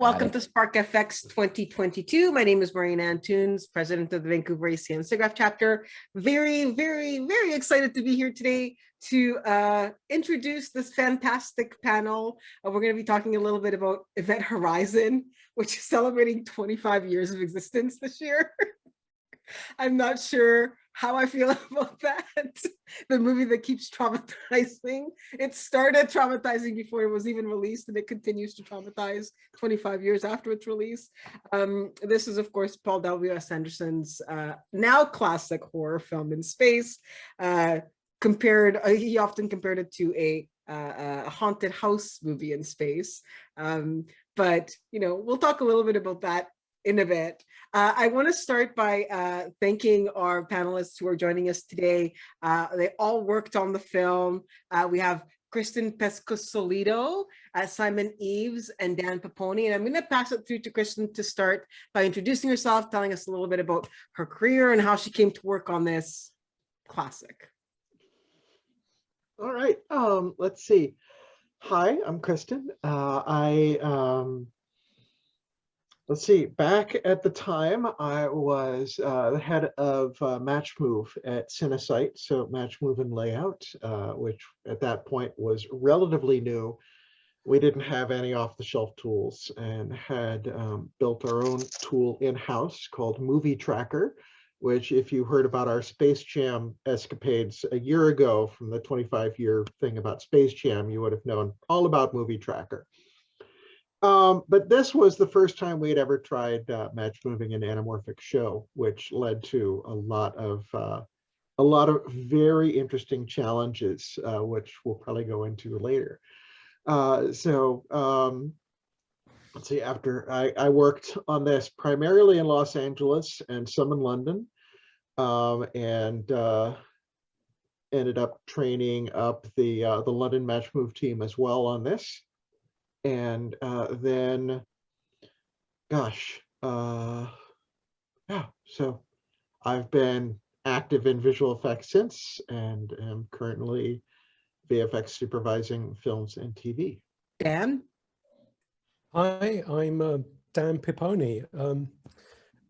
Welcome to Spark FX 2022. My name is Maureen Antunes, president of the Vancouver ACM SIGGRAPH chapter. Very, very, very excited to be here today to introduce this fantastic panel. We're going to be talking a little bit about Event Horizon, which is celebrating 25 years of existence this year. I'm not sure how I feel about that. The movie that keeps traumatizing. It started traumatizing before it was even released, and it continues to traumatize 25 years after its release. This is, of course, Paul W.S. Anderson's now classic horror film in space. He often compared it to a haunted house movie in space. But, you know, we'll talk a little bit about that in a bit. I want to start by thanking our panelists who are joining us today. They all worked on the film. We have Cristin Pescosolido, Simon Eves, and Dan Piponi. And I'm going to pass it through to Cristin to start by introducing herself, telling us a little bit about her career and how she came to work on this classic. All right, let's see. Hi, I'm Cristin. Let's see, back at the time, I was the head of Match Move at Cinesite, so Match Move and Layout, which at that point was relatively new. We didn't have any off-the-shelf tools and had built our own tool in-house called Movie Tracker, which if you heard about our Space Jam escapades a year ago from the 25-year thing about Space Jam, you would have known all about Movie Tracker. But this was the first time we had ever tried match moving an anamorphic show, which led to a lot of very interesting challenges, which we'll probably go into later. Let's see, after I worked on this primarily in Los Angeles and some in London, and ended up training up the London Match Move team as well on this. And then, gosh, yeah, so I've been active in visual effects since, and am currently VFX supervising films and TV. Dan? Hi, I'm Dan Piponi,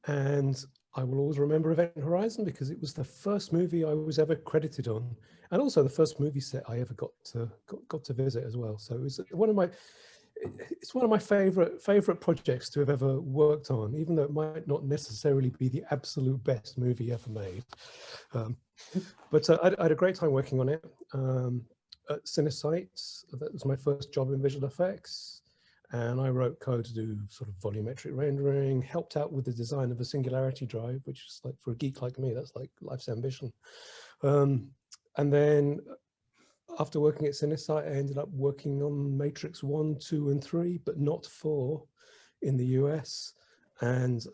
and I will always remember Event Horizon because it was the first movie I was ever credited on, and also the first movie set I ever got to visit as well. So it was one of my favorite projects to have ever worked on, even though it might not necessarily be the absolute best movie ever made. But I had a great time working on it at Cinesite. That was my first job in visual effects, and I wrote code to do sort of volumetric rendering, helped out with the design of a singularity drive, which is like, for a geek like me, that's like life's ambition. And then after working at Cinesite, I ended up working on Matrix 1, 2, and 3, but not 4 in the US, and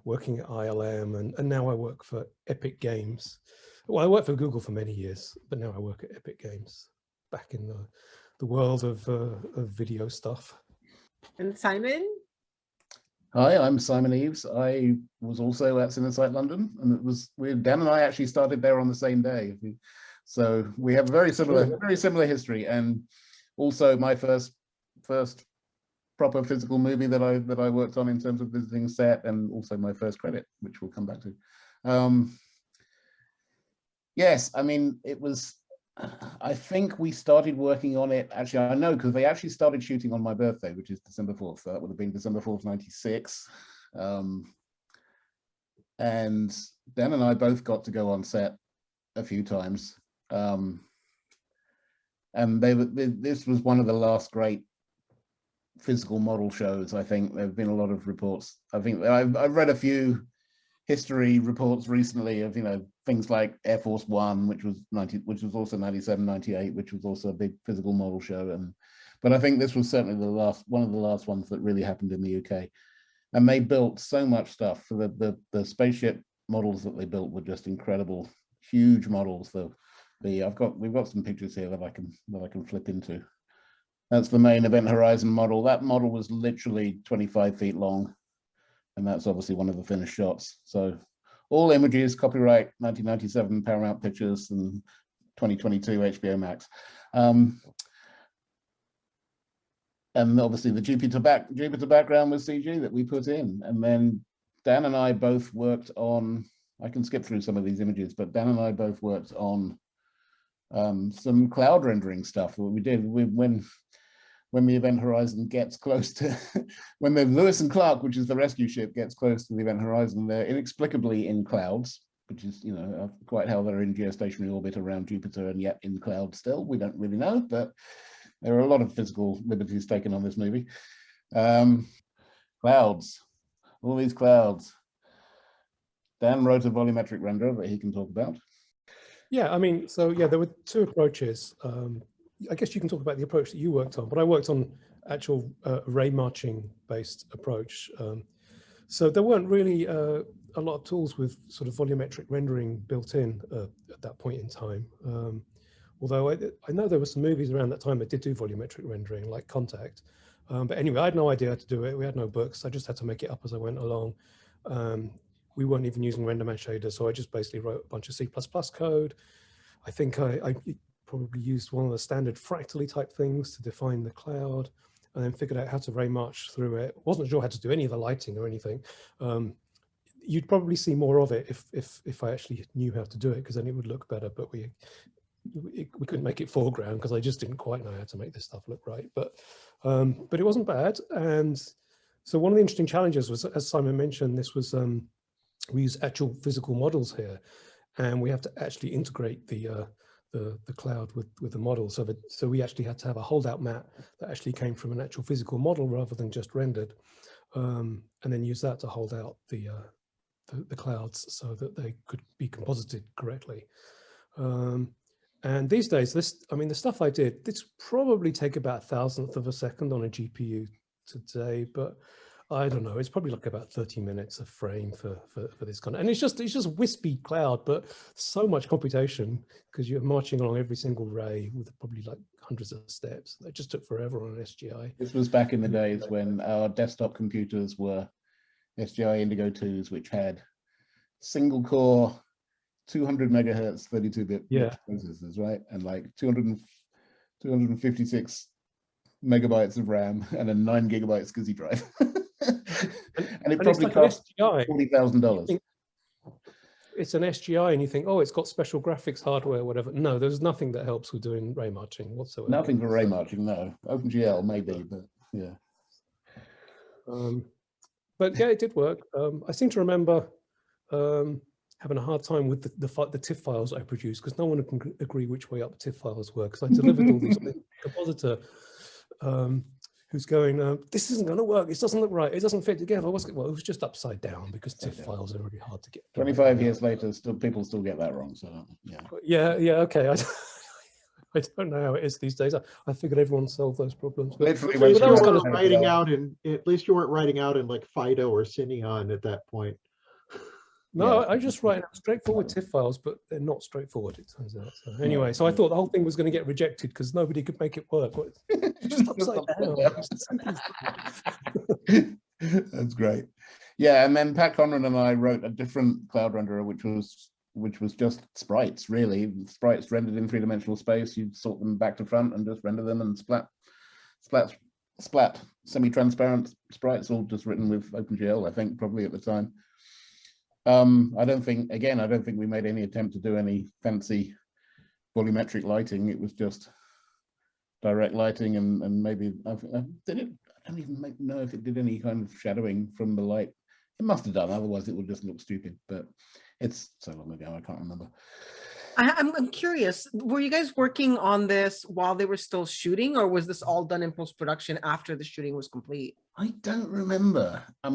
working at ILM, and now I work for Epic Games. Well, I worked for Google for many years, but now I work at Epic Games, back in the world of video stuff. And Simon? Hi, I'm Simon Eves. I was also at Cinesite London, and it was Dan and I actually started there on the same day. So we have a very similar history, and also my first proper physical movie that I worked on in terms of visiting set, and also my first credit, which we'll come back to. Yes, I mean, it was, I think we started working on it, actually I know, because they actually started shooting on my birthday, which is December 4th. That would have been December 4th, 96. And Dan and I both got to go on set a few times. And this was one of the last great physical model shows. I think there have been a lot of reports. I think I've read a few history reports recently of, you know, things like Air Force One, which was also 97, 98, which was also a big physical model show. But I think this was certainly one of the last ones that really happened in the UK. And they built so much stuff. The spaceship models that they built were just incredible, huge models. We've got some pictures here that I can flip into. That's the main Event Horizon model. That model was literally 25 feet long, and that's obviously one of the finished shots. So all images, copyright 1997 Paramount Pictures and 2022 HBO Max. and obviously the Jupiter background was CG that we put in. And then Dan and I both worked on, I can skip through some of these images, but Dan and I both worked on some cloud rendering stuff. What we did when the event horizon gets close to, when the Lewis and Clark, which is the rescue ship, gets close to the event horizon, they're inexplicably in clouds, which is, you know, quite how they're in geostationary orbit around Jupiter and yet in clouds still. We don't really know, but there are a lot of physical liberties taken on this movie. Clouds, all these clouds. Dan wrote a volumetric renderer that he can talk about. Yeah, I mean, so yeah, there were two approaches. I guess you can talk about the approach that you worked on, but I worked on actual ray marching based approach. So there weren't really a lot of tools with sort of volumetric rendering built in at that point in time. Although I know there were some movies around that time that did do volumetric rendering, like Contact. But anyway, I had no idea how to do it. We had no books. I just had to make it up as I went along. We weren't even using RenderMan shader, so I just basically wrote a bunch of C++ code. I think I probably used one of the standard fractally type things to define the cloud, and then figured out how to ray march through it. Wasn't sure how to do any of the lighting or anything. You'd probably see more of it if I actually knew how to do it, because then it would look better. But we couldn't make it foreground because I just didn't quite know how to make this stuff look right. But it wasn't bad. And so one of the interesting challenges was, as Simon mentioned, this was we use actual physical models here, and we have to actually integrate the cloud with the model. So we actually had to have a holdout map that actually came from an actual physical model rather than just rendered, and then use that to hold out the clouds so that they could be composited correctly. And these days, the stuff I did, this probably take about 1,000th of a second on a GPU today, but I don't know, it's probably like about 30 minutes a frame for this kind of, and it's just wispy cloud, but so much computation because you're marching along every single ray with probably like hundreds of steps. It just took forever on an SGI. This was back in the days when our desktop computers were SGI Indigo 2s, which had single core 200 megahertz 32-bit processors, right? And like 256 megabytes of RAM and a 9 gigabyte SCSI drive. And it probably like cost $40,000. It's an SGI and you think, oh, it's got special graphics hardware, whatever. No, there's nothing that helps with doing ray marching whatsoever. Nothing for ray marching, no. OpenGL maybe, but yeah. But yeah, it did work. I seem to remember having a hard time with the TIFF files I produced because no one can agree which way up TIFF files were, because I delivered all these to the compositor who's going, this isn't going to work. It doesn't look right. It doesn't fit together. Well, it was just upside down because TIFF files are really hard to get. 25 years later, people still get that wrong. So yeah, okay. I don't know how it is these days. I figured everyone solved those problems. Literally, at least you weren't writing out in like Fido or Cineon at that point. No, I just write straightforward TIFF files, but they're not straightforward, it turns out. So anyway, so I thought the whole thing was going to get rejected because nobody could make it work. It's just upside down. That's great. Yeah, and then Pat Conran and I wrote a different cloud renderer, which was just sprites, really. Sprites rendered in three-dimensional space. You'd sort them back to front and just render them and splat semi-transparent sprites, all just written with OpenGL, I think, probably at the time. I don't think we made any attempt to do any fancy volumetric lighting. It was just direct lighting and maybe did it? I don't even know if it did any kind of shadowing from the light. It must have done, otherwise it would just look stupid, but it's so long ago I can't remember. I'm curious, were you guys working on this while they were still shooting, or was this all done in post-production after the shooting was complete? I don't remember. I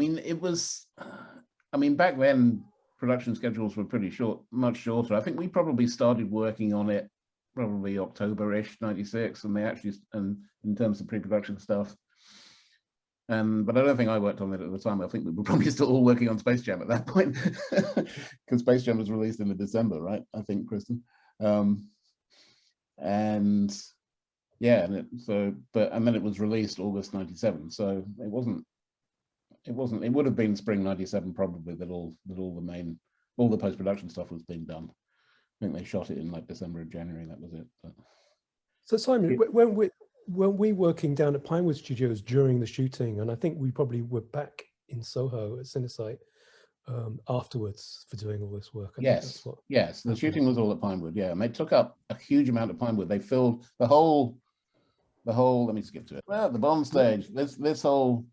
mean, back then production schedules were pretty short, much shorter. I think we probably started working on it probably October-ish, 96, and in terms of pre-production stuff. But I don't think I worked on it at the time. I think we were probably still all working on Space Jam at that point, because Space Jam was released in December, right? I think, Cristin. And yeah, and then it was released August 97. So it would have been spring 97 probably that all the post-production stuff was being done. I think they shot it in like December or January. That was it. But. So Simon, when we working down at Pinewood Studios during the shooting, and I think we probably were back in Soho at Cinesite afterwards for doing all this work. I think that's what Yes, the happened. shooting was all at Pinewood, yeah, and they took up a huge amount of Pinewood. They filled the whole, let me skip to it. Well, the Bond stage, this whole,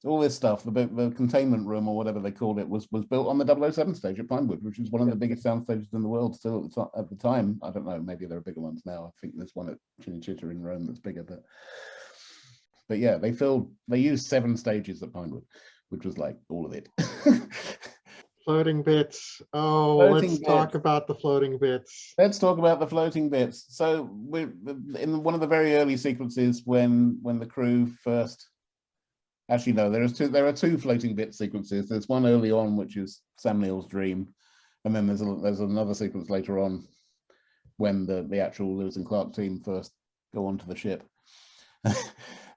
all this stuff, the containment room or whatever they called it was built on the 007 stage at Pinewood, which is one of the biggest sound stages in the world still at the time. I don't know, maybe there are bigger ones now. I think there's one at Cinecittà in Rome that's bigger, but yeah, they used 7 stages at Pinewood, which was like all of it. Floating bits. Oh, let's talk about the floating bits. Let's talk about the floating bits. So we're in one of the very early sequences when the crew first. Actually, no, there are two floating bit sequences. There's one early on, which is Sam Neill's dream, and then there's another sequence later on when the actual Lewis and Clark team first go onto the ship.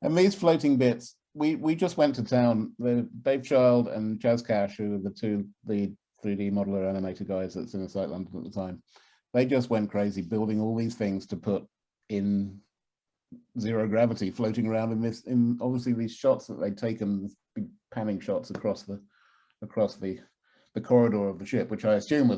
And these floating bits, we just went to town. Dave Child and Jazz Cash, who were the 3D modeler animator guys at Cinesite London at the time, they just went crazy building all these things to put in zero gravity, floating around in obviously these shots that they'd taken, big panning shots across the corridor of the ship, which I assume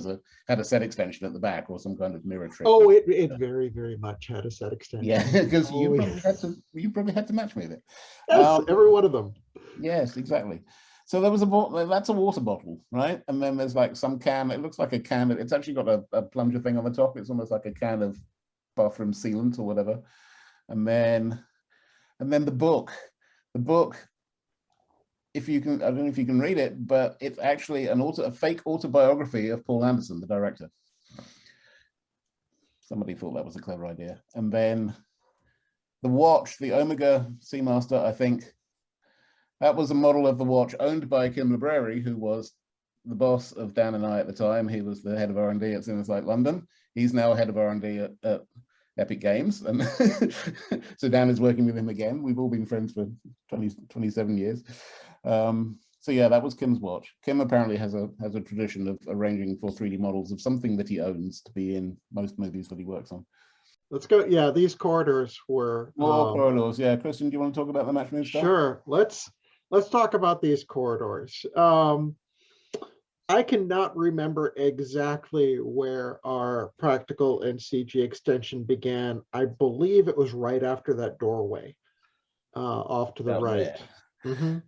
had a set extension at the back or some kind of mirror trick. Oh, it very, very much had a set extension. Yeah, because you probably had to match me with it. Yes, every one of them. Yes, exactly. So that's a water bottle, right? And then there's like some can. It looks like a can. It's actually got a plunger thing on the top. It's almost like a can of bathroom sealant or whatever. And then the book. If you can, I don't know if you can read it, but it's actually a fake autobiography of Paul Anderson, the director. Somebody thought that was a clever idea. And then the watch, the Omega Seamaster, I think, that was a model of the watch owned by Kim Libreri, who was the boss of Dan and I at the time. He was the head of R&D at Cinesite London. He's now head of R&D at Epic Games, and so Dan is working with him again. We've all been friends for 27 years. So yeah, that was Kim's watch. Kim apparently has a tradition of arranging for 3D models of something that he owns to be in most movies that he works on. Let's go. Yeah, these corridors were more corridors. Yeah, Cristin, do you want to talk about the match move stuff? Sure. Let's talk about these corridors. I cannot remember exactly where our practical and CG extension began. I believe it was right after that doorway, off to the right. Mm-hmm.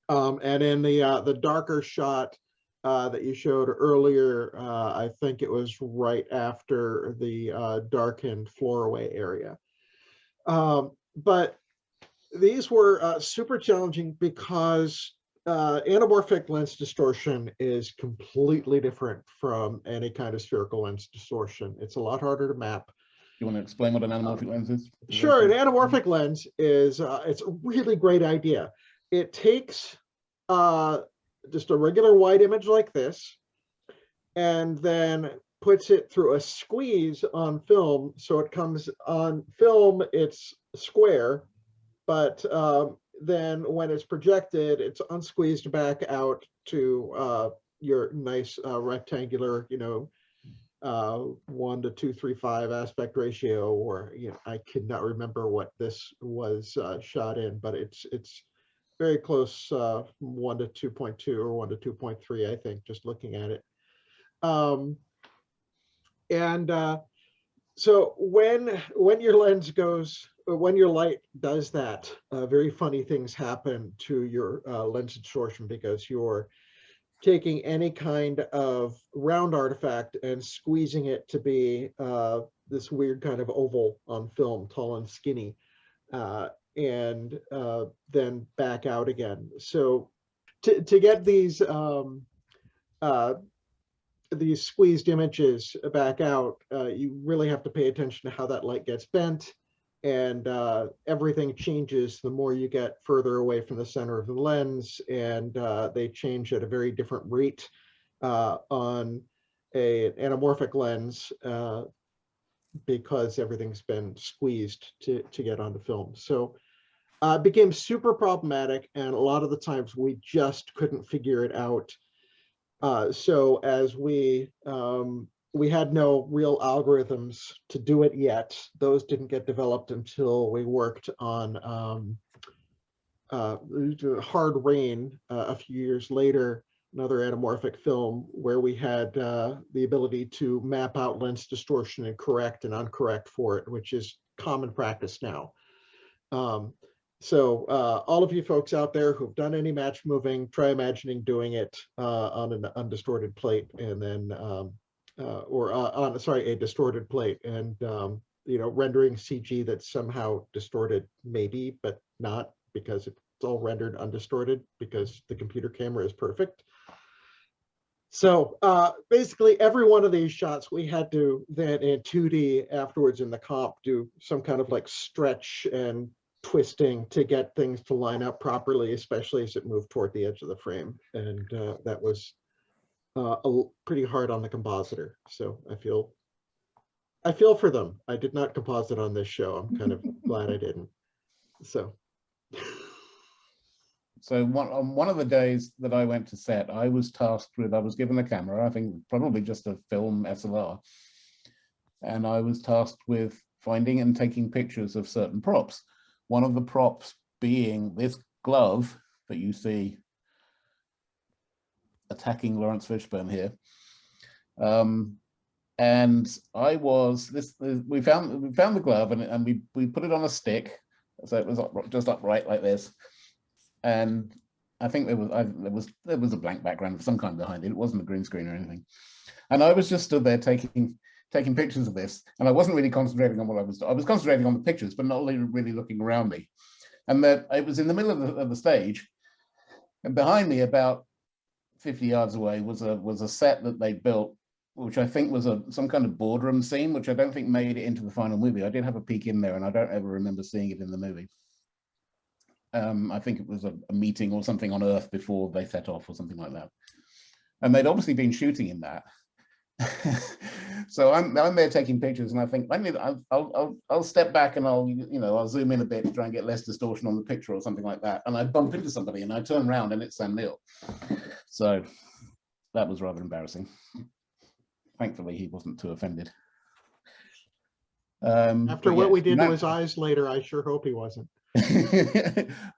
And in the darker shot that you showed earlier, I think it was right after the darkened floorway area. But these were super challenging because anamorphic lens distortion is completely different from any kind of spherical lens distortion. It's a lot harder to map. You want to explain what an anamorphic lens is? Sure, an anamorphic lens is it's a really great idea. It takes just a regular white image like this and then puts it through a squeeze on film. So it comes on film, it's square, but then when it's projected, it's unsqueezed back out to your nice rectangular, 1:235 aspect ratio, or I cannot remember what this was shot in, but it's very close, 1:2.2 or 1:2.3, I think, just looking at it. So when your lens goes, when your light does that, very funny things happen to your lens distortion, because you're taking any kind of round artifact and squeezing it to be this weird kind of oval on film, tall and skinny, and then back out again. So to get these squeezed images back out, you really have to pay attention to how that light gets bent, and everything changes the more you get further away from the center of the lens, and they change at a very different rate on an anamorphic lens because everything's been squeezed to get onto film. So it became super problematic, and a lot of the times we just couldn't figure it out. So as we we had no real algorithms to do it yet. Those didn't get developed until we worked on Hard Rain a few years later, another anamorphic film where we had the ability to map out lens distortion and correct and uncorrect for it, which is common practice now. So all of you folks out there who've done any match moving, try imagining doing it on an undistorted plate, and then a distorted plate, and rendering CG that's somehow distorted, maybe, but not, because it's all rendered undistorted because the computer camera is perfect. So basically every one of these shots we had to then in 2D afterwards in the comp do some kind of like stretch and twisting to get things to line up properly, especially as it moved toward the edge of the frame. And that was pretty hard on the compositor. So I feel for them. I did not composite on this show. I'm kind of glad I didn't. So. So on one of the days that I went to set, I was given a camera, I think probably just a film SLR, and I was tasked with finding and taking pictures of certain props. One of the props being this glove that you see attacking Lawrence Fishburne here. And we found the glove, and we put it on a stick, so it was just upright like this. And I think there was a blank background of some kind behind it. It wasn't a green screen or anything. And I was just stood there taking pictures of this, and I wasn't really concentrating on what I was concentrating on the pictures, but not really looking around me. And that it was in the middle of the stage, and behind me, about 50 yards away, was a set that they built, which I think was some kind of boardroom scene, which I don't think made it into the final movie. I did have a peek in there, and I don't ever remember seeing it in the movie. I think it was a meeting or something on Earth before they set off or something like that. And they'd obviously been shooting in that. So I'm there taking pictures, and I think I'll step back and I'll zoom in a bit to try and get less distortion on the picture or something like that. And I bump into somebody and I turn around and it's Sam Neill. So that was rather embarrassing. Thankfully, he wasn't too offended. After what we did to his eyes later, I sure hope he wasn't.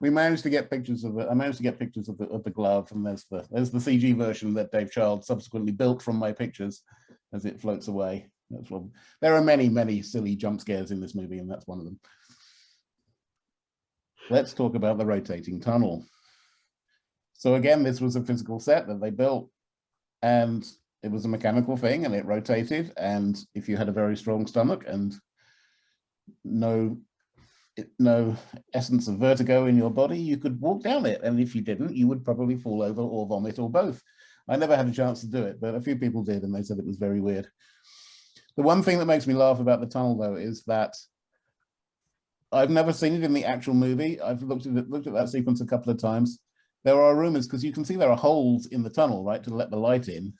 We managed to get pictures of it. I managed to get pictures of the glove, and there's the CG version that Dave Child subsequently built from my pictures as it floats away. There are many silly jump scares in this movie, and that's one of them. Let's talk about the rotating tunnel. So again, this was a physical set that they built, and it was a mechanical thing, and it rotated. And if you had a very strong stomach and no essence of vertigo in your body, you could walk down it, and if you didn't, you would probably fall over or vomit or both. I never had a chance to do it, but a few people did, and they said it was very weird. The one thing that makes me laugh about the tunnel, though, is that I've never seen it in the actual movie. I've looked at that sequence a couple of times. There are rumors, because you can see there are holes in the tunnel, right, to let the light in.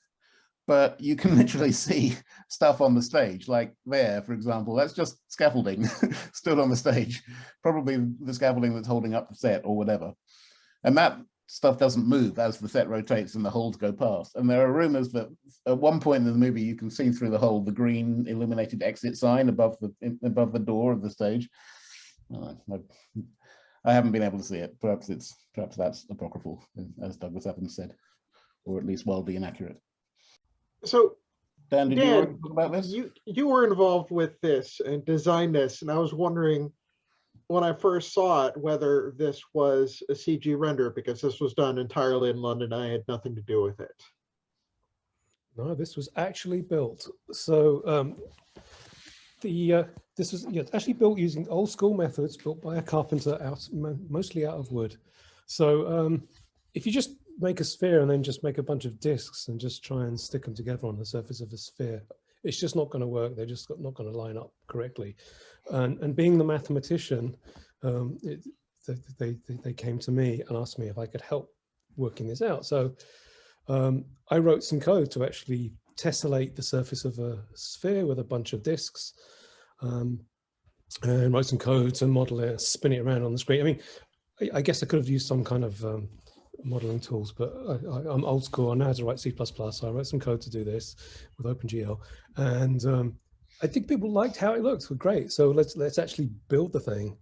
But you can literally see stuff on the stage, like there, for example. That's just scaffolding stood on the stage, probably the scaffolding that's holding up the set or whatever. And that stuff doesn't move as the set rotates and the holes go past. And there are rumors that at one point in the movie, you can see through the hole the green illuminated exit sign above the door of the stage. I haven't been able to see it. Perhaps that's apocryphal, as Douglas Adams said, or at least wildly inaccurate. So, Dan, did you want to talk about this? You were involved with this and designed this, and I was wondering when I first saw it whether this was a CG render, because this was done entirely in London. I had nothing to do with it. No, this was actually built. So this was actually built using old school methods, built by a carpenter mostly out of wood. So if you just make a sphere and then just make a bunch of discs and just try and stick them together on the surface of a sphere, it's just not going to work. They're just not going to line up correctly. And being the mathematician, they came to me and asked me if I could help working this out. So I wrote some code to actually tessellate the surface of a sphere with a bunch of discs, and write some code to model it, spin it around on the screen. I mean, I guess I could have used some kind of modeling tools, but I'm old school. I know how to write C++, so I wrote some code to do this with OpenGL, and I think people liked how it looked. Great, so let's actually build the thing.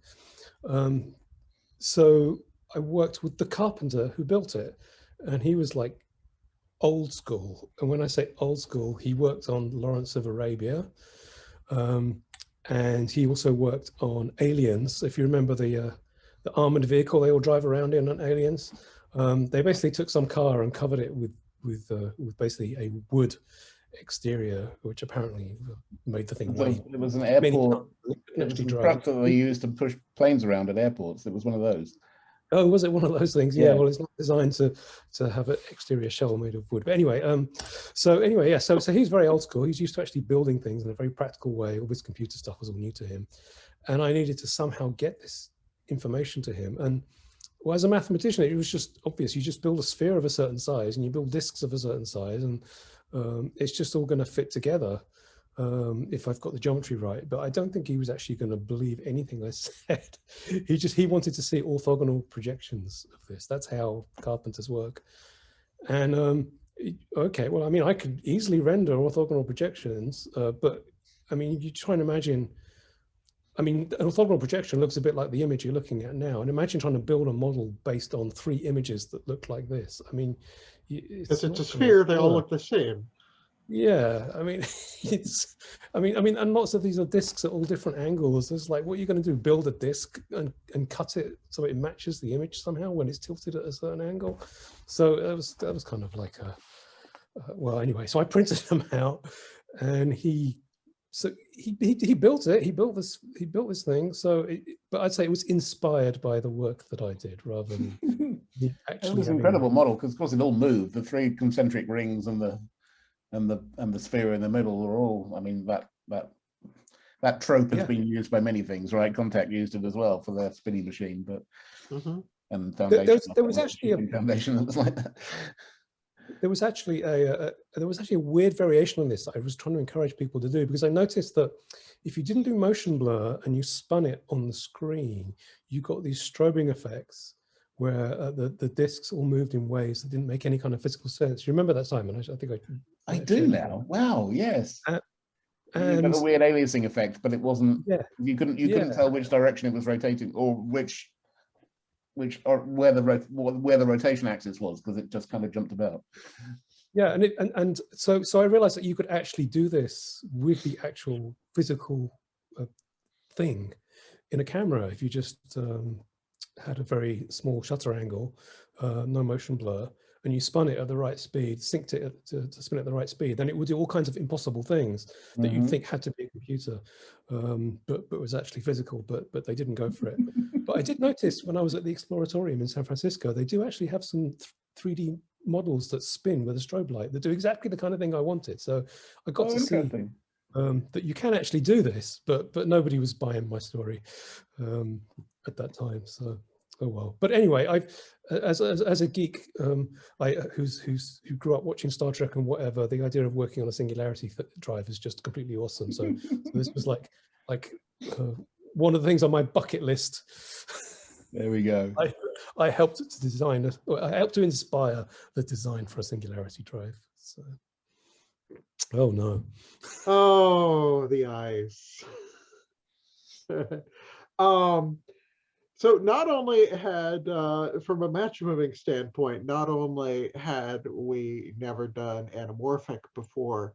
So I worked with the carpenter who built it, and he was like old school. And when I say old school, he worked on Lawrence of Arabia, and he also worked on Aliens. If you remember the armored vehicle they all drive around in on Aliens, they basically took some car and covered it with basically a wood exterior, which apparently made the thing weigh. It was an airport. It was a truck that they used to push planes around at airports. It was one of those. Oh, was it one of those things? Yeah. Well, it's not designed to have an exterior shell made of wood. But anyway, yeah. So he's very old school. He's used to actually building things in a very practical way. All this computer stuff was all new to him, and I needed to somehow get this information to him. And well, as a mathematician, it was just obvious. You just build a sphere of a certain size, and you build disks of a certain size, and it's just all going to fit together. If I've got the geometry right, but I don't think he was actually going to believe anything I said. He wanted to see orthogonal projections of this. That's how carpenters work. And okay, well, I mean, I could easily render orthogonal projections, but I mean, you try and imagine, I mean, an orthogonal projection looks a bit like the image you're looking at now. And imagine trying to build a model based on 3 images that look like this. I mean, it's a sphere, they all look the same. Yeah, I mean, and lots of these are discs at all different angles. There's like, what are you going to do? Build a disc and cut it so it matches the image somehow when it's tilted at a certain angle. So that was kind of like well, anyway. So I printed them out, and he built it. He built this thing. So, but I'd say it was inspired by the work that I did rather than actually. It was an incredible model because, of course, it all moved. The 3 concentric rings and the sphere in the middle are all, I mean, that trope has been used by many things, right? Contact used it as well for their spinning machine, but and Foundation, there was actually a Foundation that was like that. There was actually a weird variation on this that I was trying to encourage people to do, because I noticed that if you didn't do motion blur and you spun it on the screen, you got these strobing effects where the discs all moved in ways that didn't make any kind of physical sense. You remember that, Simon? I think I do now. Wow, yes. And you got a weird aliasing effect, but it wasn't. Yeah. You couldn't tell which direction it was rotating, or where the rotation axis was, because it just kind of jumped about. Yeah, and so I realized that you could actually do this with the actual physical thing in a camera if you just had a very small shutter angle, no motion blur, and you spun it at the right speed, synced it to spin at the right speed, then it would do all kinds of impossible things that you'd think had to be a computer, but was actually physical, but they didn't go for it. But I did notice when I was at the Exploratorium in San Francisco, they do actually have some 3D models that spin with a strobe light that do exactly the kind of thing I wanted. So I got to see that you can actually do this, but nobody was buying my story at that time. So oh well. But anyway, I've as a geek who grew up watching Star Trek and whatever, the idea of working on a singularity drive is just completely awesome. So this was like one of the things on my bucket list. There we go. I helped to design I helped to inspire the design for a singularity drive. So. Oh no. Oh, the eyes. So not only had, from a match moving standpoint, not only had we never done anamorphic before,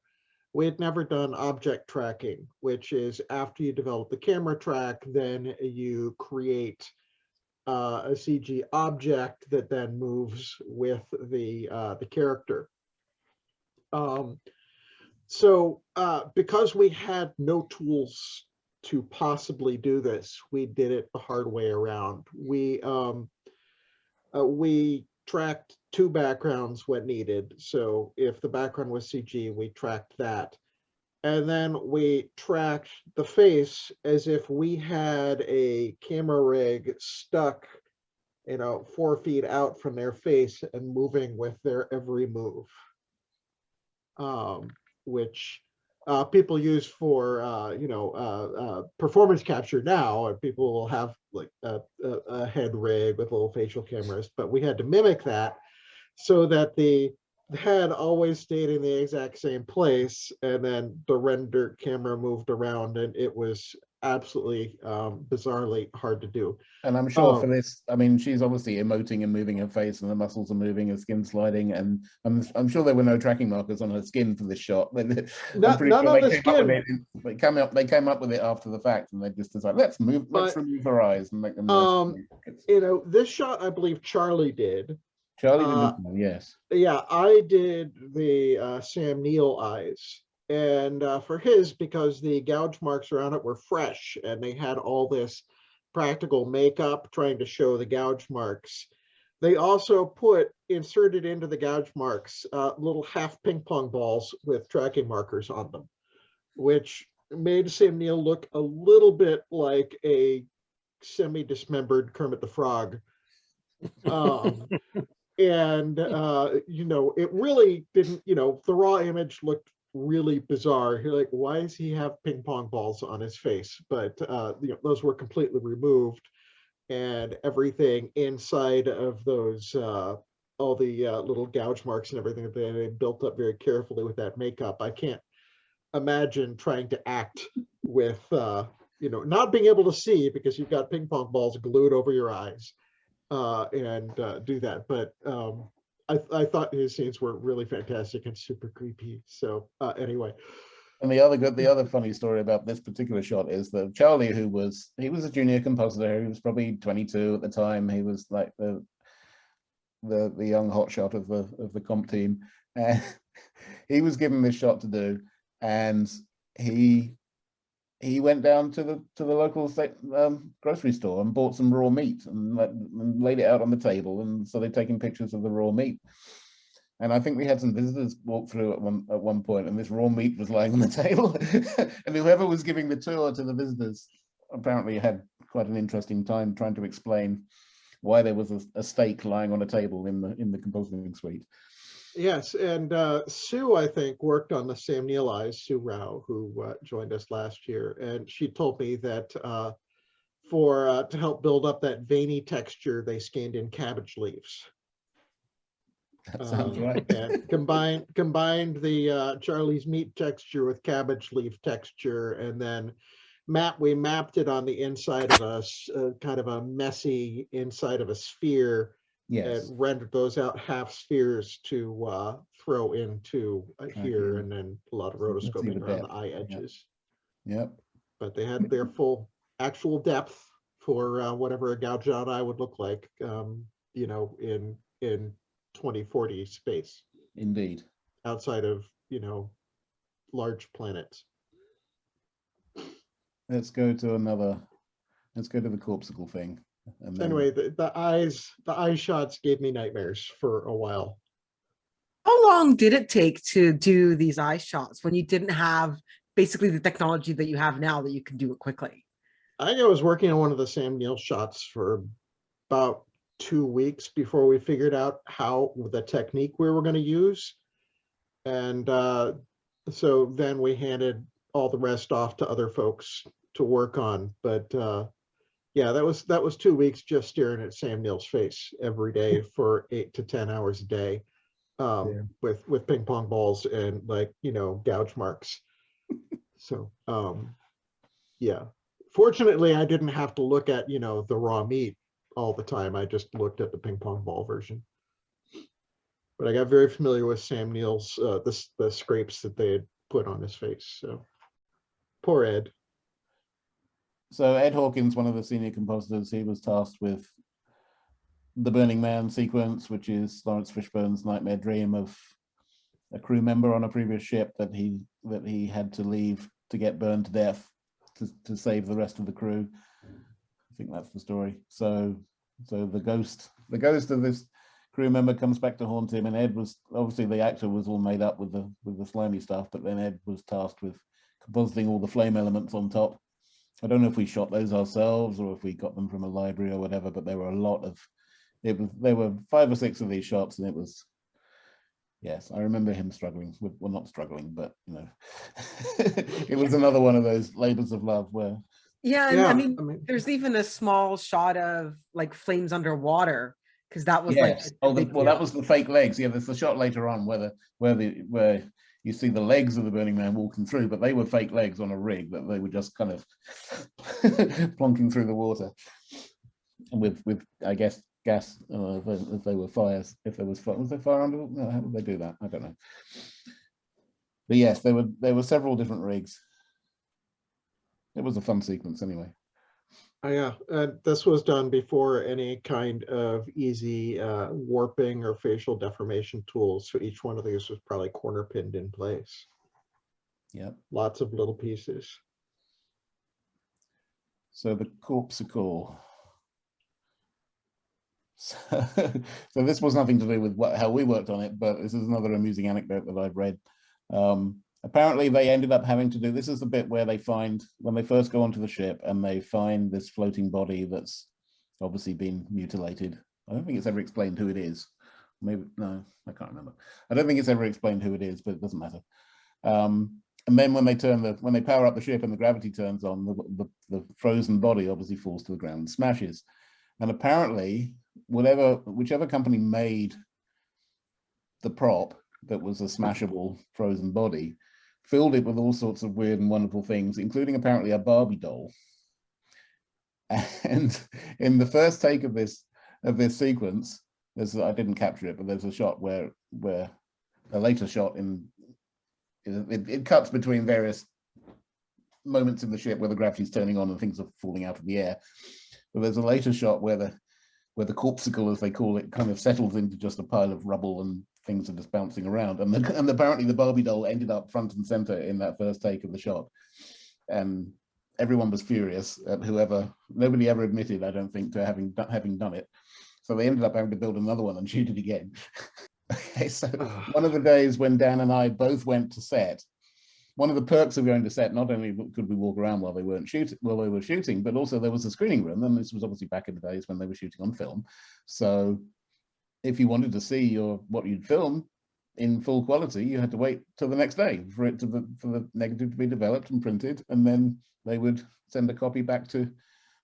we had never done object tracking, which is after you develop the camera track, then you create a CG object that then moves with the character. So because we had no tools to possibly do this, we did it the hard way around. We tracked 2 backgrounds when needed. So if the background was CG, we tracked that. And then we tracked the face as if we had a camera rig stuck, 4 feet out from their face and moving with their every move, which people use for performance capture now, and people will have like a head rig with little facial cameras, but we had to mimic that so that the head always stayed in the exact same place, and then the render camera moved around, and it was absolutely bizarrely hard to do. And I'm sure for this, I mean, she's obviously emoting and moving her face, and the muscles are moving, her skin sliding, and I'm sure there were no tracking markers on her skin for this shot. I'm pretty sure they came up with it. They came up with it after the fact, and they just decided, let's remove her eyes and make them nice. This shot, I believe Charlie did. Charlie did this one, yes. Yeah, I did the Sam Neill eyes. And for his, because the gouge marks around it were fresh, and they had all this practical makeup trying to show the gouge marks, they also inserted into the gouge marks little half ping pong balls with tracking markers on them, which made Sam Neill look a little bit like a semi-dismembered Kermit the Frog. And it really didn't, the raw image looked really bizarre. You're like, why does he have ping pong balls on his face? But those were completely removed, and everything inside of those all the little gouge marks and everything that they built up very carefully with that makeup. I can't imagine trying to act with not being able to see because you've got ping pong balls glued over your eyes and do that. But I thought his scenes were really fantastic and super creepy. So anyway. And the other funny story about this particular shot is that Charlie, he was a junior compositor. He was probably 22 at the time. He was like the young hotshot of the comp team, and he was given this shot to do, and he went down to the local grocery store and bought some raw meat and laid it out on the table, and so they're taking pictures of the raw meat. And I think we had some visitors walk through at one point, and this raw meat was lying on the table. And whoever was giving the tour to the visitors apparently had quite an interesting time trying to explain why there was a steak lying on a table in the compositing suite. Yes, and Sue, I think, worked on the Sam Neill eyes, Sue Rao, who joined us last year, and she told me that to help build up that veiny texture, they scanned in cabbage leaves. That sounds right. And combined the Charlie's meat texture with cabbage leaf texture, and then we mapped it on the inside of a kind of a messy inside of a sphere. Yes. And rendered those out half spheres to throw into here, and then a lot of rotoscoping around the eye edges. Yep. But they had their full actual depth for whatever a gouged out eye would look like, in 2040 space. Indeed. Outside of large planets. Let's go to the Corpsicle thing. And then... Anyway, the eye shots gave me nightmares for a while. How long did it take to do these eye shots when you didn't have basically the technology that you have now that you can do it quickly? I think I was working on one of the Sam Neill shots for about 2 weeks before we figured out how the technique we were going to use. And so then we handed all the rest off to other folks to work on. But yeah, that was 2 weeks just staring at Sam Neill's face every day for 8 to 10 hours a day, with ping pong balls and gouge marks. So yeah, fortunately I didn't have to look at the raw meat all the time. I just looked at the ping pong ball version. But I got very familiar with Sam Neill's the scrapes that they had put on his face. So poor Ed. So Ed Hawkins, one of the senior compositors, he was tasked with the Burning Man sequence, which is Lawrence Fishburne's nightmare dream of a crew member on a previous ship that he had to leave to get burned to death to save the rest of the crew. I think that's the story. So the ghost of this crew member comes back to haunt him, and Ed was obviously, the actor was all made up with the slimy stuff, but then Ed was tasked with compositing all the flame elements on top. I don't know if we shot those ourselves or if we got them from a library or whatever, but there were there were 5 or 6 of these shots, and it was Yes, I remember him struggling with, well, not struggling, but you know, it was another one of those labors of love where. Yeah, and Yeah, I mean, there's even a small shot of like flames underwater because that was like Yes. a Oh, big well, deal. that was the fake legs. Yeah, there's the shot later on where you see the legs of the Burning Man walking through, but they were fake legs on a rig that they were just kind of plonking through the water, and with I guess gas. If they were fires, if there was there fire under? No, how did they do that? I don't know. But yes, there were several different rigs. It was a fun sequence anyway. Yeah, this was done before any kind of easy warping or facial deformation tools. So each one of these was probably corner pinned in place. Yep. Lots of little pieces. So the Corpsicle. So this was nothing to do with how we worked on it, but this is another amusing anecdote that I've read. Apparently they ended up having to do, this is the bit where they find, when they first go onto the ship and they find this floating body that's obviously been mutilated. I don't think it's ever explained who it is. Maybe, no, I can't remember. I don't think it's ever explained who it is, but it doesn't matter. And then when they power up the ship and the gravity turns on, the frozen body obviously falls to the ground and smashes. And apparently, whichever company made the prop that was a smashable frozen body, filled it with all sorts of weird and wonderful things, including apparently a Barbie doll. And in the first take of this sequence, I didn't capture it, but there's a shot where a later shot it cuts between various moments in the ship where the gravity's turning on and things are falling out of the air. But there's a later shot where the Corpsicle, as they call it, kind of settles into just a pile of rubble and things are just bouncing around. And apparently the Barbie doll ended up front and center in that first take of the shot. And everyone was furious at nobody ever admitted, I don't think, to having done it. So they ended up having to build another one and shoot it again. Okay, so one of the days when Dan and I both went to set, one of the perks of going to set, not only could we walk around while they were shooting, but also there was a screening room, and this was obviously back in the days when they were shooting on film. So if you wanted to see what you'd film in full quality, you had to wait till the next day for the negative to be developed and printed, and then they would send a copy back to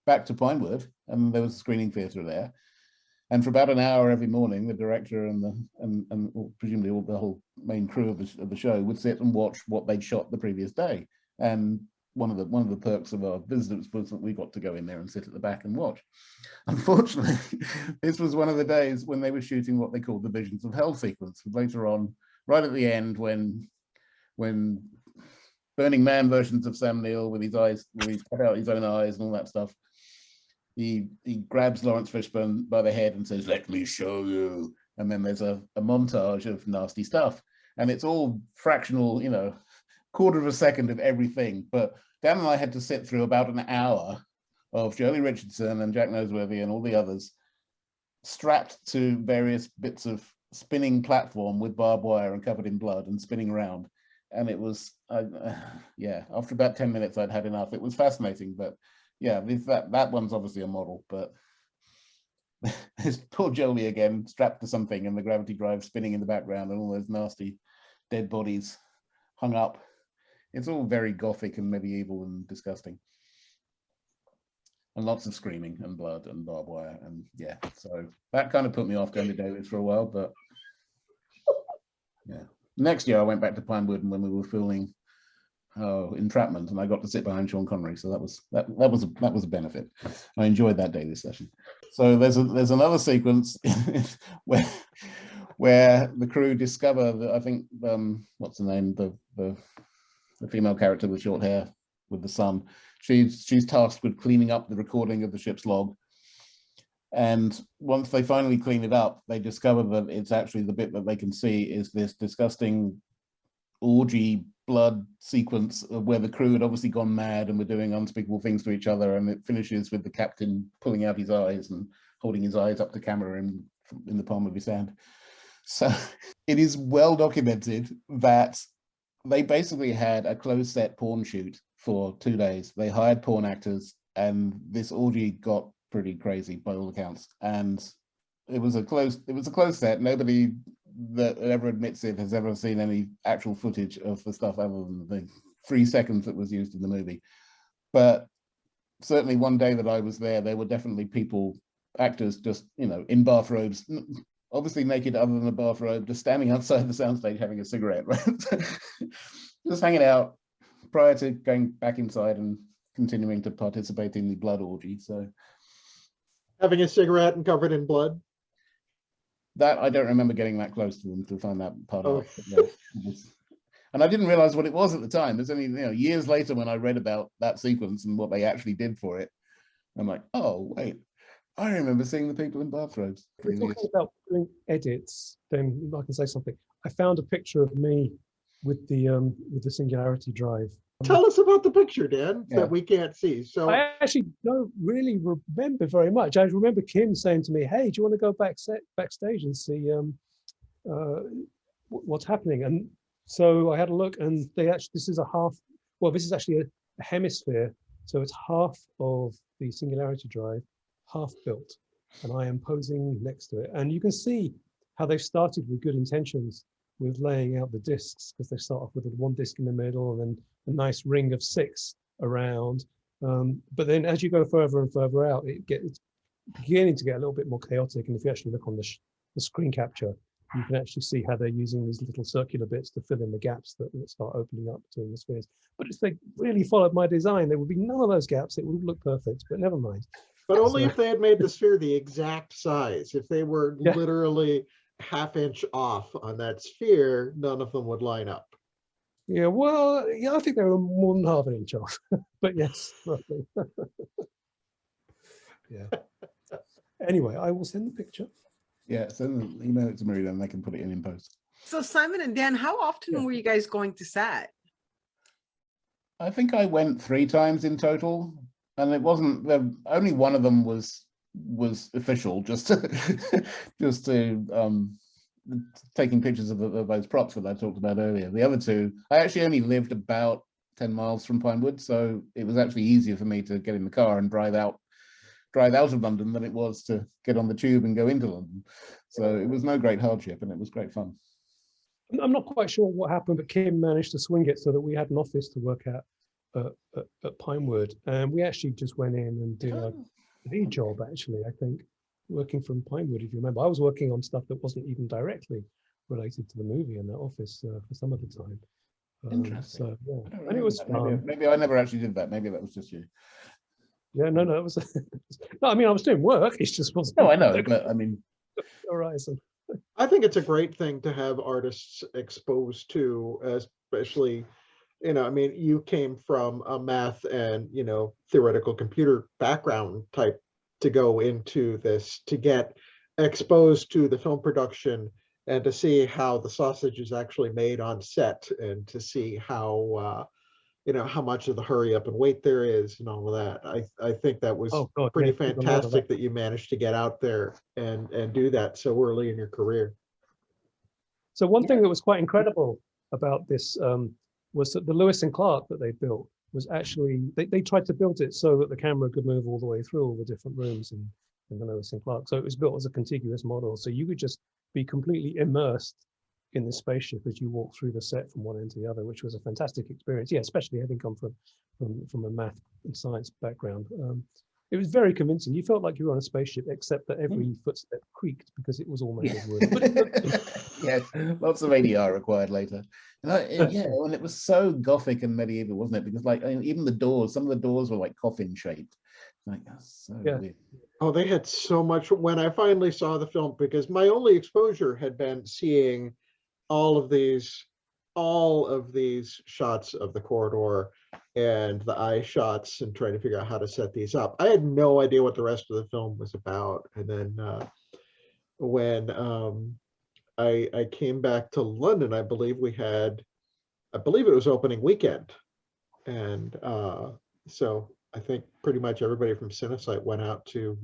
Pinewood, and there was a screening theatre there. And for about an hour every morning, the director and presumably the whole main crew of the show would sit and watch what they'd shot the previous day. And one of the perks of our visitors was that we got to go in there and sit at the back and watch. Unfortunately, this was one of the days when they were shooting what they called the Visions of Hell sequence. Later on, right at the end, when Burning Man versions of Sam Neill with his eyes, where he's cut out his own eyes and all that stuff, he grabs Lawrence Fishburne by the head and says, "Let me show you." And then there's a montage of nasty stuff. And it's all fractional, quarter of a second of everything. But Dan and I had to sit through about an hour of Jolie Richardson and Jack Noseworthy and all the others strapped to various bits of spinning platform with barbed wire and covered in blood and spinning around. And it was, after about 10 minutes, I'd had enough. It was fascinating, but yeah, that one's obviously a model, but there's poor Jolie again, strapped to something and the gravity drive spinning in the background and all those nasty dead bodies hung up. It's all very gothic and medieval and disgusting. And lots of screaming and blood and barbed wire. And yeah, so that kind of put me off going to Davis for a while, but yeah. Next year I went back to Pinewood and when we were filming Entrapment, and I got to sit behind Sean Connery, so that was a benefit. I enjoyed that Davis session. So there's another sequence where the crew discover that, I think, what's the name, the female character with short hair with the son, she's tasked with cleaning up the recording of the ship's log. And once they finally clean it up, they discover that it's actually the bit that they can see is this disgusting orgy blood sequence of where the crew had obviously gone mad and were doing unspeakable things to each other, and it finishes with the captain pulling out his eyes and holding his eyes up to camera in the palm of his hand. So it is well documented that they basically had a closed set porn shoot for 2 days. They hired porn actors, and this orgy got pretty crazy by all accounts. And it was a closed set. Nobody that ever admits it has ever seen any actual footage of the stuff other than the 3 seconds that was used in the movie. But certainly one day that I was there, there were definitely people, actors, just, you know, in bathrobes, obviously naked other than a bathrobe, just standing outside the soundstage having a cigarette, right? Just hanging out prior to going back inside and continuing to participate in the blood orgy. So Having a cigarette and covered in blood. that, I don't remember getting that close to them to find that part Oh. out. But yeah, it was, and I didn't realize what it was at the time. It's only, you know, years later when I read about that sequence and what they actually did for it, I'm like, oh wait, I remember seeing the people in bathrobes. If we're talking about doing edits, then I can say something. I found a picture of me with the Singularity drive. Tell us about the picture, Dan, Yeah. that we can't see. So I actually don't really remember very much. I remember Kim saying to me, "Hey, do you want to go backstage and see what's happening?" And so I had a look, and they actually, this is a half. Well, this is actually a hemisphere, so it's half of the Singularity drive, half built, and I am posing next to it. And you can see how they've started with good intentions with laying out the discs, because they start off with one disc in the middle and then a nice ring of 6 around. But then as you go further and further out, it's beginning to get a little bit more chaotic. And if you actually look on the screen capture, you can actually see how they're using these little circular bits to fill in the gaps that start opening up between the spheres. But if they really followed my design, there would be none of those gaps. It would look perfect, but never mind. but only if they had made the sphere the exact size. If they were Yeah. literally ½ inch off on that sphere, none of them would line up. Yeah, well, yeah, I think they were more than ½ inch off, but yes, roughly. Yeah. Anyway, I will send the picture. Yeah, send email it to Marie, then they can put it in post. So Simon and Dan, how often Yeah. were you guys going to set? I think I went 3 times in total, and it wasn't, only one of them was official, just to taking pictures of those props that I talked about earlier. The other 2, I actually only lived about 10 miles from Pinewood, so it was actually easier for me to get in the car and drive out of London than it was to get on the tube and go into London. So it was no great hardship, and it was great fun. I'm not quite sure what happened, but Kim managed to swing it so that we had an office to work at Pinewood, and we actually just went in and did a lead job, actually, I think, working from Pinewood, if you remember. I was working on stuff that wasn't even directly related to the movie in that office for some of the time. Interesting. So, yeah. I And it was that. fun. Maybe I never actually did that. Maybe that was just you. Yeah, no, it was. No, I mean, I was doing work. It just wasn't. No, I know, but I mean, Horizon. I think it's a great thing to have artists exposed to, especially, you know, I mean, you came from a math and, you know, theoretical computer background type to go into this, to get exposed to the film production and to see how the sausage is actually made on set, and to see how, you know, how much of the hurry up and wait there is and all of that. I think that was Oh, God, pretty yeah, there's a lot of fantastic that you managed to get out there and do that so early in your career. So one thing that was quite incredible about this was that the Lewis and Clark that they built was actually, they tried to build it so that the camera could move all the way through all the different rooms in the Lewis and Clark. So it was built as a contiguous model. So you could just be completely immersed in the spaceship as you walk through the set from one end to the other, which was a fantastic experience. Yeah, especially having come from a math and science background. It was very convincing. You felt like you were on a spaceship, except that every footstep creaked because it was all made of wood. But it looked, yeah, lots of ADR required later. And yeah, and it was so gothic and medieval, wasn't it? Because like, I mean, even the doors, some of the doors were like coffin shaped. Like, that's so weird. Oh, they had so much. When I finally saw the film, because my only exposure had been seeing all of these shots of the corridor and the eye shots and trying to figure out how to set these up. I had no idea what the rest of the film was about. And then when I came back to London, I believe it was opening weekend. And so I think pretty much everybody from Cinesite went out to,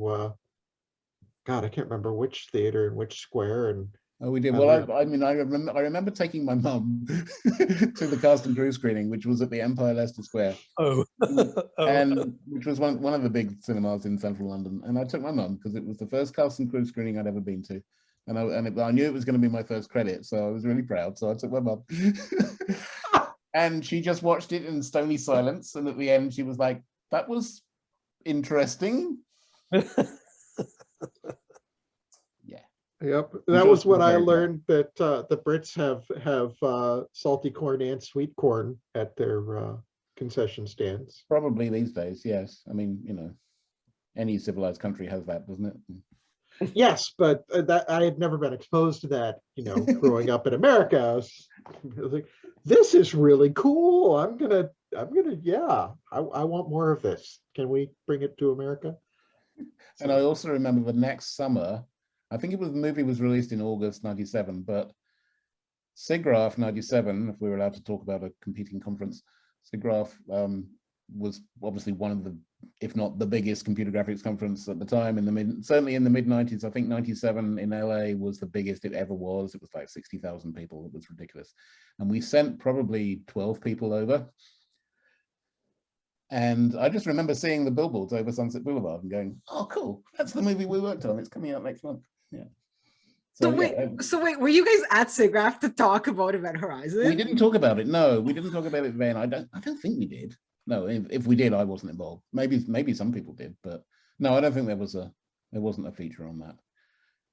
God, I can't remember which theater and which square. And oh, we did. Well, I mean, I remember taking my mum to the cast and crew screening, which was at the Empire Leicester Square. And which was one of the big cinemas in central London. And I took my mum because it was the first cast and crew screening I'd ever been to. And I knew it was going to be my first credit, so I was really proud. So I took my mum, and she just watched it in stony silence. And at the end, she was like, "That was interesting." Yeah. Yep, I'm that sure was she when was I very proud. learned that the Brits have salty corn and sweet corn at their concession stands. Probably these days, yes. I mean, you know, any civilized country has that, doesn't it? Yes, but that I had never been exposed to that, growing up in America. I was like, this is really cool. Yeah, I want more of this. Can we bring it to America? And I also remember the next summer, I think the movie was released in August 97, but SIGGRAPH 97, if we were allowed to talk about a competing conference, SIGGRAPH was obviously one of the, if not the biggest computer graphics conference at the time, certainly in the mid 90s. I think 97 in LA was the biggest it ever was. It was like 60,000 people. It was ridiculous. And we sent probably 12 people over. And I just remember seeing the billboards over Sunset Boulevard and going, "Oh, cool! That's the movie we worked on. It's coming out next month." Yeah. So wait, were you guys at SIGGRAPH to talk about Event Horizon? We didn't talk about it. No, we didn't talk about it then. I don't think we did. No, if we did, I wasn't involved. Maybe some people did, but no, I don't think there wasn't a feature on that.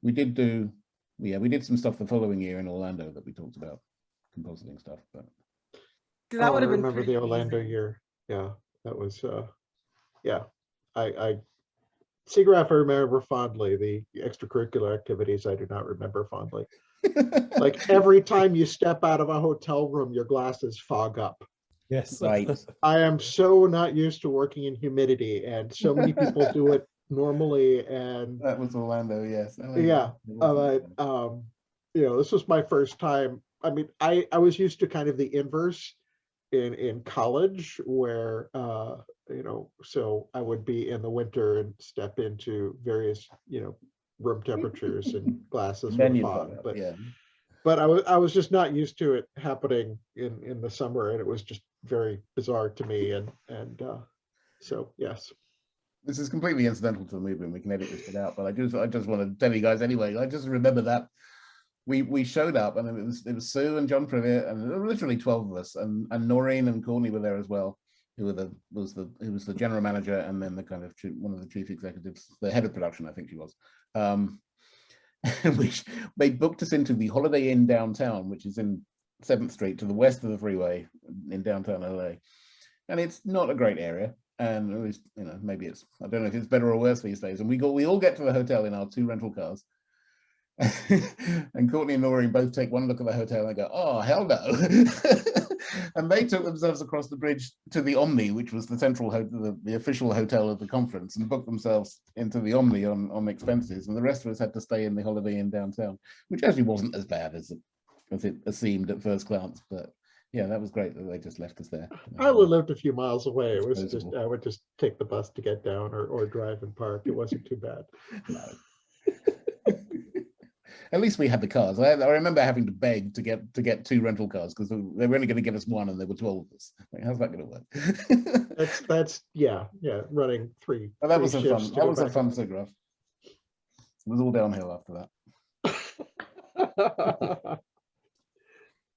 We did some stuff the following year in Orlando that we talked about, compositing stuff. But That would have I been remember pretty the Orlando amazing. year. Yeah, that was yeah. I SIGGRAPH I remember fondly. The extracurricular activities I do not remember fondly. Like every time you step out of a hotel room, your glasses fog up. Yes. right. I am so not used to working in humidity, and so many people do it normally. And That was Orlando, yes. yeah, this was my first time. I mean, I was used to kind of the inverse in college, where so I would be in the winter and step into various room temperatures and glasses Then would you fog. thought, yeah. But I was just not used to it happening in the summer, and it was just very bizarre to me. And so yes. This is completely incidental to the movie, and we can edit this bit out. But I just want to tell you guys anyway. I just remember that we showed up, and it was Sue and John Privet, and there were literally 12 of us, and Noreen and Courtney were there as well, who was the general manager, and then the kind of one of the chief executives, the head of production, I think she was. Which they booked us into the Holiday Inn downtown, which is in 7th Street to the west of the freeway in downtown LA, and it's not a great area. And at least, maybe I don't know if it's better or worse these days. And we all get to the hotel in our 2 rental cars. And Courtney and Noreen both take one look at the hotel and go, "Oh, hell no." And they took themselves across the bridge to the Omni, which was the central the official hotel of the conference, and booked themselves into the Omni on expenses. And the rest of us had to stay in the Holiday Inn downtown, which actually wasn't as bad as it seemed at first glance. But yeah, that was great that they just left us there. I lived a few miles away. It was Disposable. I would just take the bus to get down or drive and park. It wasn't too bad. No. At least we had the cars. I remember having to beg to get 2 rental cars because they were only going to give us 1, and there were 12 of us. Like, how's that going to work? That's running 3. But that was a shifts fun. That was a fun SIGGRAPH. It was all downhill after that.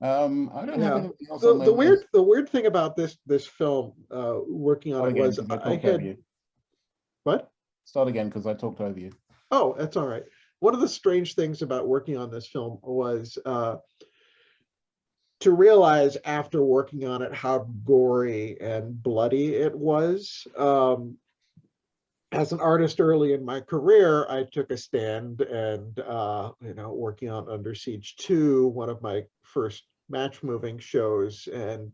I don't have anything else. The weird thing about this film, working on it was I had what? Start again because I talked over you. Oh, that's all right. One of the strange things about working on this film was to realize after working on it how gory and bloody it was. As an artist early in my career, I took a stand and, working on Under Siege 2, one of my first match moving shows. And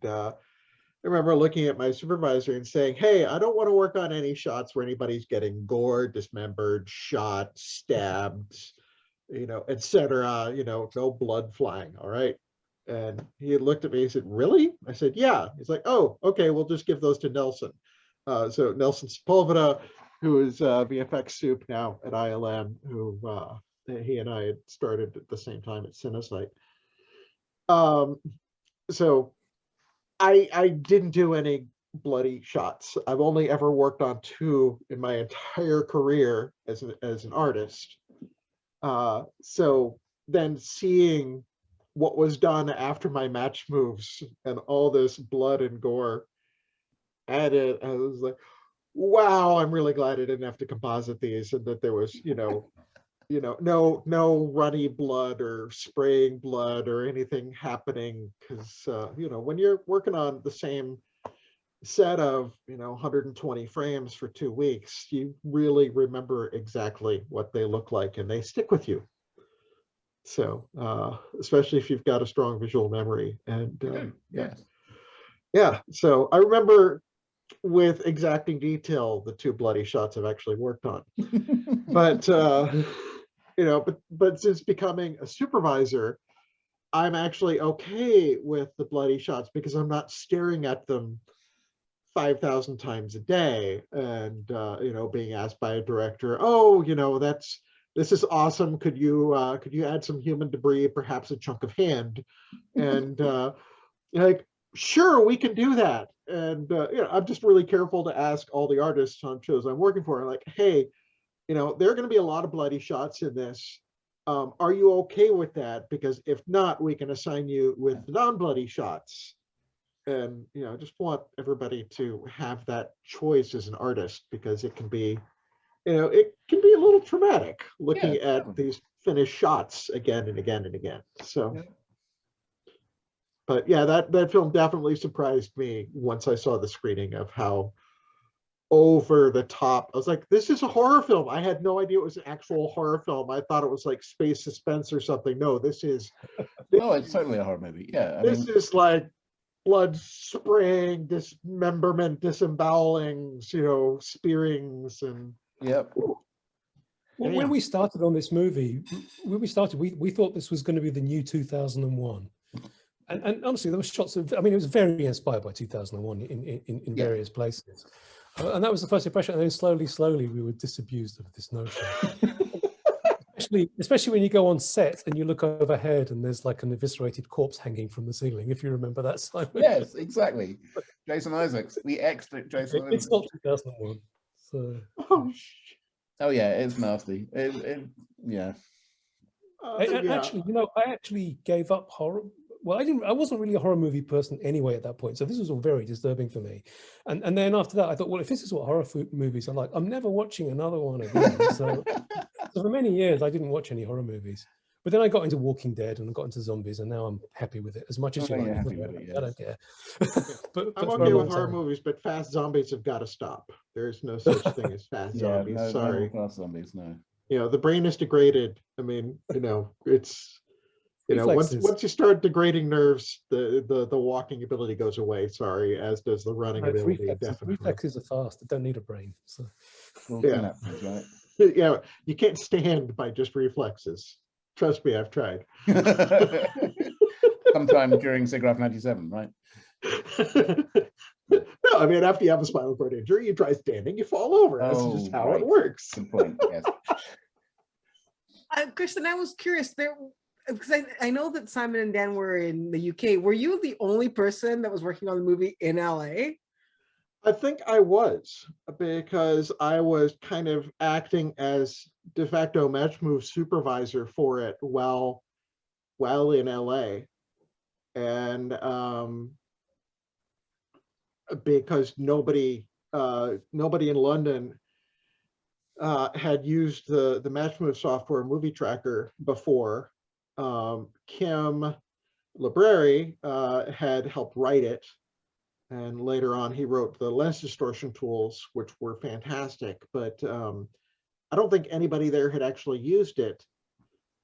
I remember looking at my supervisor and saying, "Hey, I don't want to work on any shots where anybody's getting gored, dismembered, shot, stabbed, etc. No blood flying. All right." And he looked at me and said, "Really?" I said, "Yeah." He's like, "Oh, okay, we'll just give those to Nelson." So Nelson Sepulveda, who is VFX Soup now at ILM, who he and I had started at the same time at Cinesite. So I didn't do any bloody shots. I've only ever worked on 2 in my entire career as an artist. So then seeing what was done after my match moves and all this blood and gore added, I was like, wow, I'm really glad I didn't have to composite these, and that there was, no runny blood or spraying blood or anything happening, because when you're working on the same set of 120 frames for 2 weeks, you really remember exactly what they look like, and they stick with you. So especially if you've got a strong visual memory. And yeah, so I remember with exacting detail the 2 bloody shots I've actually worked on. But but since becoming a supervisor, I'm actually okay with the bloody shots, because I'm not staring at them 5,000 times a day and being asked by a director, oh, this is awesome, could you add some human debris, perhaps a chunk of hand? And like, sure, we can do that. And I'm just really careful to ask all the artists on shows I'm working for, like, hey, there are going to be a lot of bloody shots in this. Are you okay with that? Because if not, we can assign you with non-bloody shots. And I just want everybody to have that choice as an artist, because it can be, it can be a little traumatic looking at these finished shots again and again and again. So, but yeah, that film definitely surprised me once I saw the screening of how over the top. I was like, this is a horror film. I had no idea it was an actual horror film. I thought it was like space suspense or something. No, this is. No, it's certainly a horror movie. Yeah, this is like blood spraying, dismemberment, disembowelings, spearings, and Well, when we started on this movie, we thought this was going to be the new 2001. And honestly, there were shots of, it was very inspired by 2001 in various places. And that was the first impression. And then slowly, we were disabused of this notion. Especially when you go on set and you look overhead and there's like an eviscerated corpse hanging from the ceiling, if you remember that, Simon. Yes, exactly. Jason Isaacs, the extra Jason Isaacs. It's not 2001. So. Oh yeah, it's nasty. Yeah. Actually, I actually gave up horror. Well, I wasn't really a horror movie person anyway at that point, so this was all very disturbing for me. And then after that, I thought, well, if this is what horror movies are like, I'm never watching another one again. So for many years, I didn't watch any horror movies. But then I got into Walking Dead and I got into zombies, and now I'm happy with it as much as you like. I don't care. but I'm okay with horror movies, but fast zombies have got to stop. There's no such thing as fast zombies. No, sorry, no fast zombies. No. The brain is degraded. It's. Once you start degrading nerves, the walking ability goes away. Sorry, as does the running ability. Reflexes are fast. They don't need a brain. So. Yeah, right. Yeah, you can't stand by just reflexes. Trust me, I've tried. Sometime during SIGGRAPH 97, right? No, after you have a spinal cord injury, you try standing, you fall over. That's just how it works. Good point. Yes. Cristin, I was curious there, because I know that Simon and Dan were in the UK. Were you the only person that was working on the movie in LA? I think I was, because I was kind of acting as de facto match move supervisor for it while in LA. And because nobody in London had used the match move software Movie Tracker before. Kim Library had helped write it, and later on he wrote the lens distortion tools, which were fantastic, but I don't think anybody there had actually used it,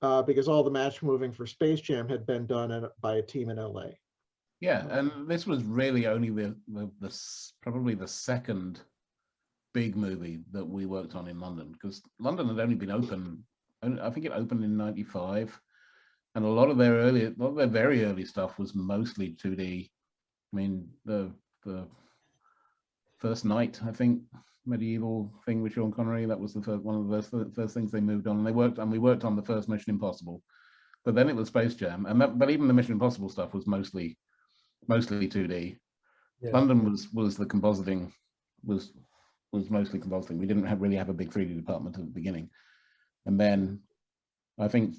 because all the match moving for Space Jam had been done by a team in LA. Yeah, and this was really only probably the second big movie that we worked on in London, because London had only been open, I think it opened in '95. And a lot of their very early stuff was mostly 2D. The first night, I think, medieval thing with Sean Connery, that was one of the first things they moved on. And we worked on the first Mission Impossible, but then it was Space Jam, but even the Mission Impossible stuff was mostly 2D. Yeah. London was the compositing was mostly compositing. We didn't really have a big 3D department at the beginning, and then I think,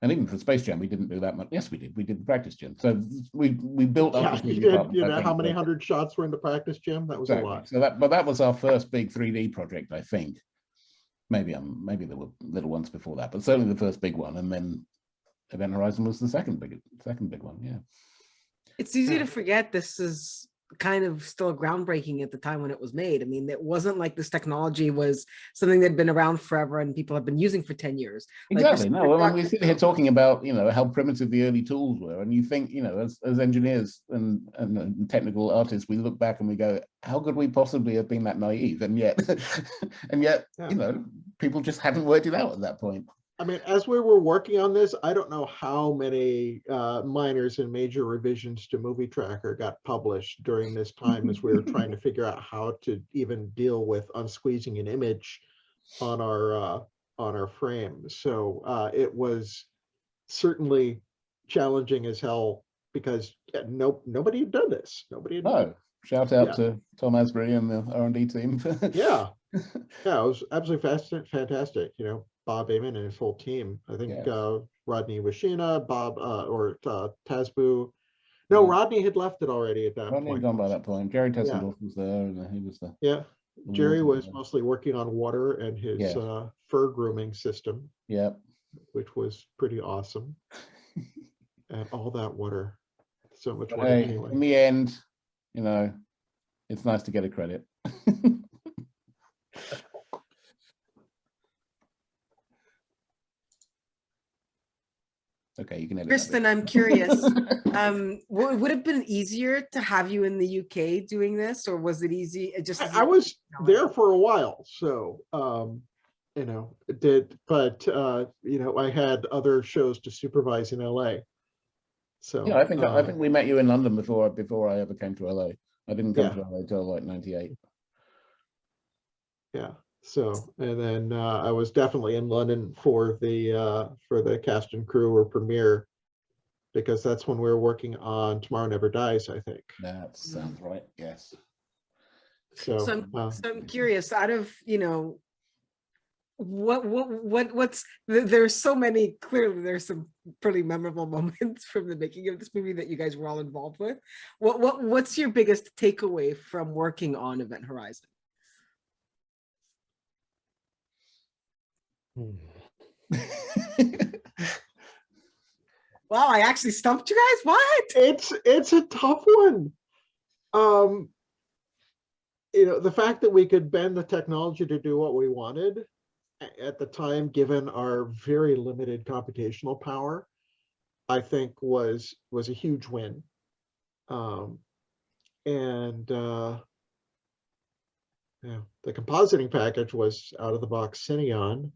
and even for Space Jam, we didn't do that much. Yes, we did. We did the practice gym. So we built up. Yeah, the you 3D did. department, You I know, think, how many but- 100 shots were in the practice gym? That was Exactly. a lot. So that was our first big 3D project, I think. Maybe there were little ones before that, but certainly the first big one, and then Event Horizon was the second big one. Yeah. It's easy Yeah. to forget this is kind of still groundbreaking at the time when it was made. I mean, it wasn't like this technology was something that had been around forever and people have been using for 10 years. Exactly. No, when we sit here talking about, how primitive the early tools were, and you think, as engineers and technical artists, we look back and we go, how could we possibly have been that naive? And yet, Yeah. People just hadn't worked it out at that point. I mean, as we were working on this, I don't know how many minors and major revisions to Movie Tracker got published during this time as we were trying to figure out how to even deal with unsqueezing an image on our frame. So it was certainly challenging as hell because nobody had done this. Nobody had. No, shout out to Tom Asbury and the R&D team. Yeah, it was absolutely fantastic. Bob Eamon and his whole team. I think Rodney Washina, Bob or Tasbu. No, Rodney had left it already at that Rodney point. had gone by that point. Jerry Tessendorf was there, and he was the Jerry was water. mostly working on water and his fur grooming system, which was pretty awesome. And all that water, so much water. Hey, Anyway. in the end, it's nice to get a credit. Okay, you can edit. Cristin, I'm curious. Would it have been easier to have you in the UK doing this, or was it easy? I was there for a while, so it did, but I had other shows to supervise in LA. So yeah, I think we met you in London before I ever came to LA. I didn't come to LA till like '98. Yeah. So, and then I was definitely in London for the cast and crew or premiere, because that's when we were working on Tomorrow Never Dies, I think. That sounds right. Yes. So I'm curious, out of there's so many, clearly there's some pretty memorable moments from the making of this movie that you guys were all involved with. What's your biggest takeaway from working on Event Horizon? Wow, I actually stumped you guys. What? It's a tough one. The fact that we could bend the technology to do what we wanted at the time, given our very limited computational power, I think was a huge win. The compositing package was out of the box Cineon,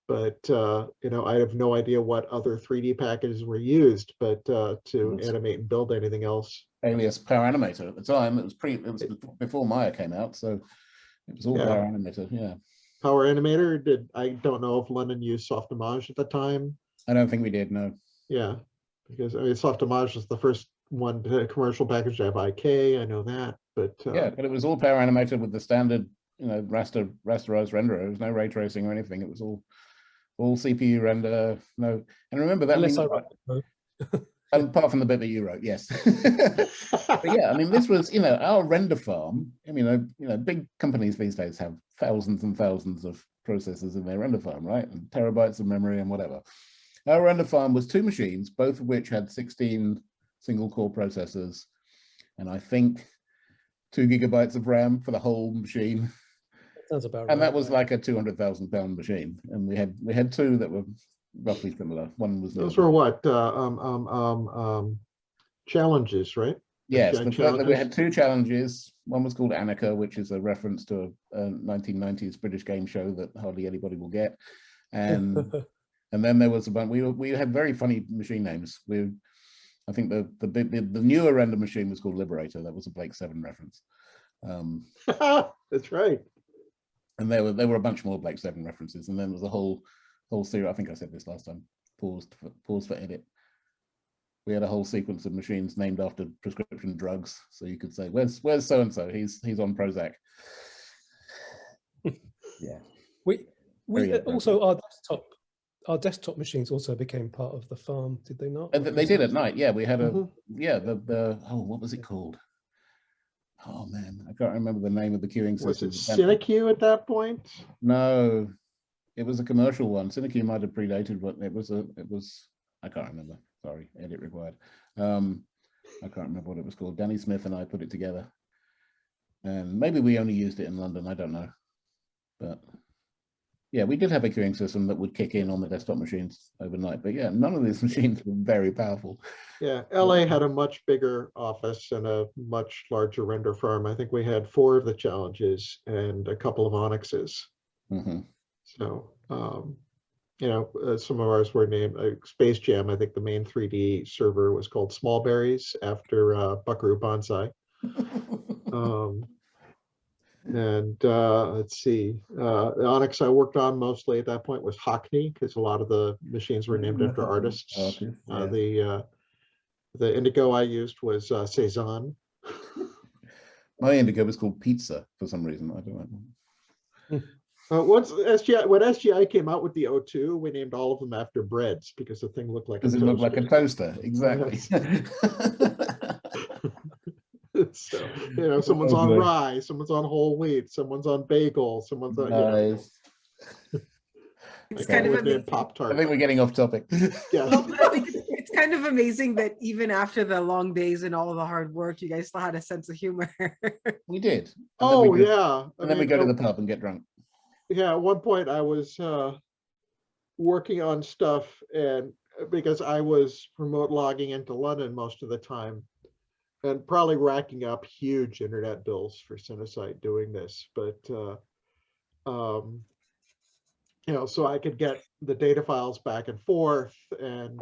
but I have no idea what other 3D packages were used, but to animate and build anything else. Alias Power Animator at the time. It was before Maya came out, so it was all Power Animator. Yeah. Power Animator. I don't know if London used Softimage at the time. I don't think we did. No. Yeah, because Softimage was the first one commercial package to have IK. I know that, but but it was all Power Animator with the standard, rasterized renderer. There was no ray tracing or anything. It was all CPU render. No, and remember that. Unless I wrote it. Apart from the bit that you wrote, yes. But yeah, I mean, this was, our render farm. I mean, big companies these days have thousands and thousands of processors in their render farm, right? And terabytes of memory and whatever. Our render farm was 2 machines, both of which had 16 single core processors, and I think 2 gigabytes of RAM for the whole machine. Sounds about right. And that was like a 200,000 pound machine, and we had 2 that were roughly similar. One was those were what challenges, right? Yes, we had 2 challenges. One was called Annika, which is a reference to a 1990s British game show that hardly anybody will get, and and then there was a bunch. We had very funny machine names. I think the newer render machine was called Liberator. That was a Blake 7 reference. That's right. And there were a bunch more Blake 7 references, and then there was a whole series. I think I said this last time. Pause for edit. We had a whole sequence of machines named after prescription drugs, so you could say, "Where's so and so? He's on Prozac." Yeah. We also our our desktop machines also became part of the farm, did they not? They did at night. Yeah, we had a Mhm. yeah the oh, what was it called? Oh man, I can't remember the name of the queuing Was system. it Cineq at that point? No, it was a commercial one. Cineq might have predated, but it was I can't remember. Sorry, edit required. I can't remember what it was called. Danny Smith and I put it together, and maybe we only used it in London. I don't know, but yeah, we did have a queuing system that would kick in on the desktop machines overnight. But yeah, none of these machines were very powerful. Yeah, LA had a much bigger office and a much larger render farm. I think we had 4 of the Challenges and a couple of Onyxes. Mm-hmm. So, you know, some of ours were named Space Jam. I think the main 3D server was called Smallberries after Buckaroo Banzai. And let's see, the Onyx I worked on mostly at that point was Hockney, because a lot of the machines were named after artists. Yeah. The Indigo I used was Cezanne. My Indigo was called Pizza for some reason. I don't know. Once when SGI came out with the O2, we named all of them after breads because the thing looked like Because it looked like a toaster, exactly. So, you know, someone's on rye, someone's on whole wheat, someone's on bagel, someone's on, Nice. It's kind of amazing. Pop-Tart. I think we're getting off topic. Yeah. Well, but I think it's kind of amazing that even after the long days and all of the hard work, you guys still had a sense of humor. We did. Yeah. And then we go to the pub and get drunk. Yeah, at one point I was working on stuff, and because I was remote logging into London most of the time, and probably racking up huge internet bills for Cinesite doing this, but you know, so I could get the data files back and forth. And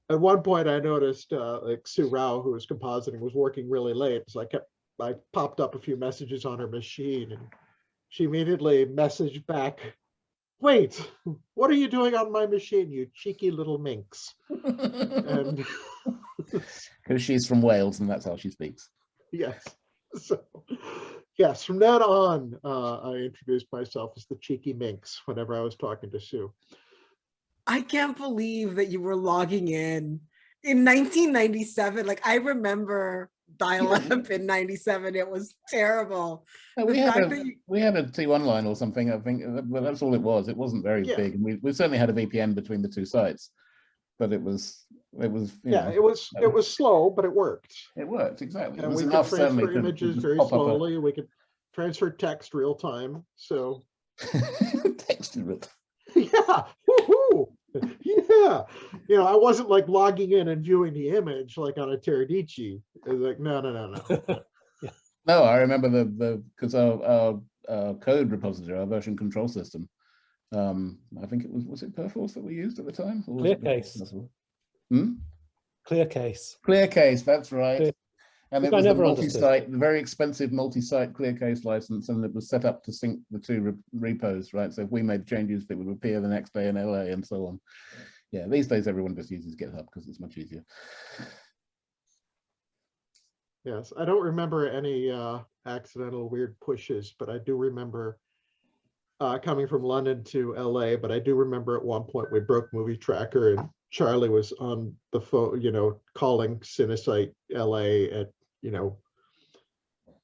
at one point I noticed like Sue Rao, who was compositing, was working really late. So I popped up a few messages on her machine, and she immediately messaged back, "Wait, what are you doing on my machine, you cheeky little minx?" And because she's from Wales and that's how she speaks. yes. So yes, from then on, I introduced myself as the cheeky minx whenever I was talking to Sue. I can't believe that you were logging in 1997. Like, I remember dial-up in 97. It was terrible. We had a T1 line or something, I think, but that's all it was. It wasn't very big. And we certainly had a VPN between the two sites, but it was it was slow, but it worked. It worked, exactly. And it was we could transfer images very slowly. We could transfer text real time. So text in real time. Yeah. Woohoo! Yeah. You know, I wasn't like logging in and viewing the image like on a Teradici. It was like, no. No, I remember because our code repository, our version control system, I think it was it Perforce that we used at the time? Or Clearcase. Clearcase, that's right. Clear. And it was the multi-site, the very expensive multi-site Clearcase license, and it was set up to sync the two repos, right? So if we made changes, it would appear the next day in LA and so on. Yeah, these days everyone just uses GitHub because it's much easier. Yes, I don't remember any accidental weird pushes, but I do remember coming from London to LA. But I do remember at one point we broke Movie Tracker and Charlie was on the phone, you know, calling Cinesite LA at, you know,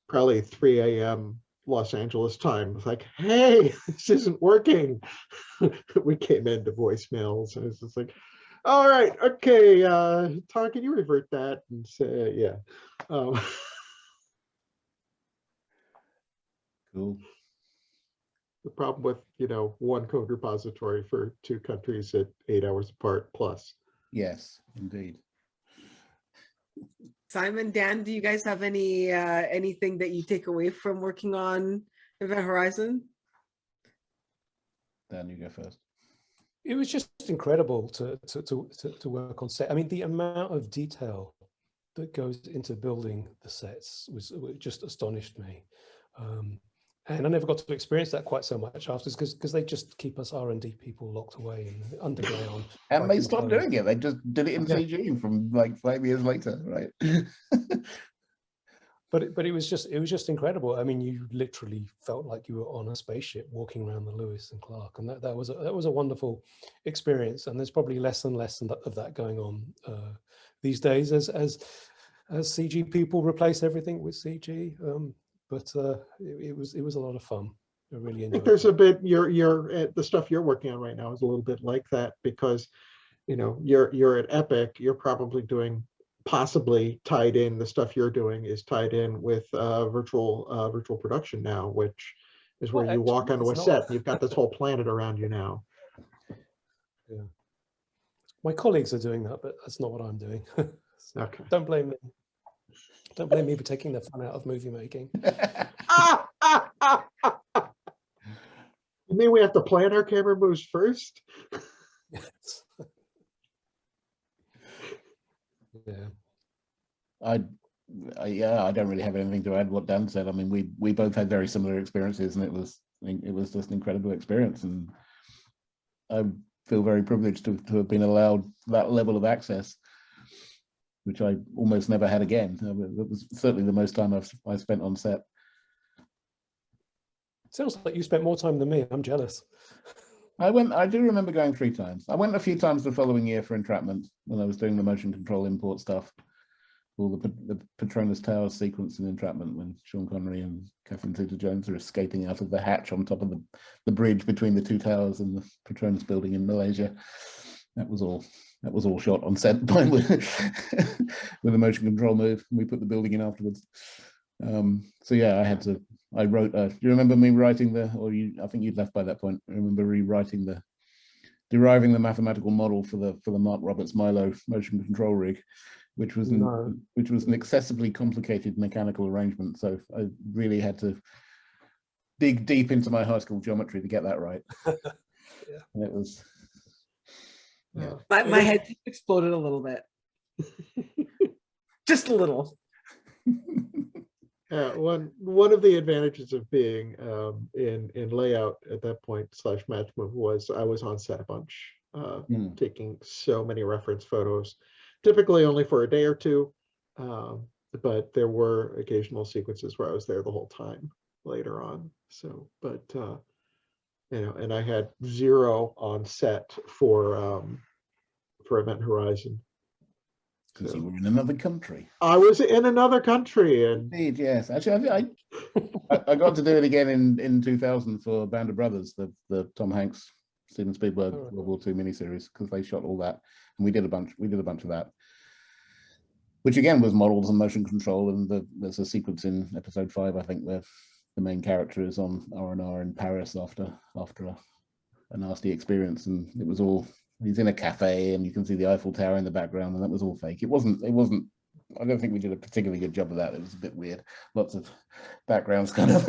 probably 3 a.m. Los Angeles time. It's like, hey, this isn't working. We came into voicemails and it's just like, all right, okay, Tom, can you revert that and say, yeah. Cool. The problem with, you know, one code repository for two countries at 8 hours apart plus. Yes, indeed. Simon, Dan, do you guys have any anything that you take away from working on Event Horizon? Dan, you go first. It was just incredible to work on set. I mean, the amount of detail that goes into building the sets was just astonished me. And I never got to experience that quite so much after, because they just keep us R&D people locked away in the underground. And they stopped doing it. They just did it in CG from like 5 years later, right? but it was just incredible. I mean, you literally felt like you were on a spaceship walking around the Lewis and Clark, and that was a wonderful experience. And there's probably less and less of that going on these days as CG people replace everything with CG. But it was a lot of fun. I really I enjoyed think there's it. a bit, the stuff you're working on right now is a little bit like that, because you're at Epic, you're probably doing, possibly tied in, the stuff you're doing is tied in with virtual production now, which is where Well, you walk actually, onto a it's set not. and you've got this whole planet around you now. Yeah. My colleagues are doing that, but that's not what I'm doing. So Okay. don't blame me. Don't blame me for taking the fun out of movie making. You mean we have to plan our camera moves first? Yes. Yeah. I don't really have anything to add what Dan said. I mean, we both had very similar experiences, and it was just an incredible experience, and I feel very privileged to have been allowed that level of access, which I almost never had again. It was certainly the most time I spent on set. Sounds like you spent more time than me. I'm jealous. I do remember going 3 times. I went a few times the following year for Entrapment when I was doing the motion control import stuff. All the Patronus Towers sequence in Entrapment when Sean Connery and Catherine Zeta-Jones are escaping out of the hatch on top of the bridge between the 2 towers and the Patronus building in Malaysia. That was all shot on set with a motion control move. We put the building in afterwards. So yeah, I wrote, do you remember me writing I think you'd left by that point. I remember deriving the mathematical model for the Mark Roberts Milo motion control rig, which was an excessively complicated mechanical arrangement. So I really had to dig deep into my high school geometry to get that right. Yeah. And it was, yeah. My head just exploded a little bit. Just a little. One of the advantages of being in layout at that point / match move was I was on set a bunch, taking so many reference photos, typically only for a day or two, but there were occasional sequences where I was there the whole time later on. So, but and I had 0 on set for Event Horizon. Because you were in another country. I was in another country, and indeed, yes. Actually, I got to do it again in 2000 for Band of Brothers, the Tom Hanks, Steven Spielberg World War II miniseries, because they shot all that, and we did a bunch of that, which again was models and motion control. And there's a sequence in episode 5, I think, where the main character is on R&R in Paris after a nasty experience, and it was all. He's in a cafe and you can see the Eiffel Tower in the background, and that was all fake. It wasn't, I don't think we did a particularly good job of that. It was a bit weird. Lots of backgrounds kind of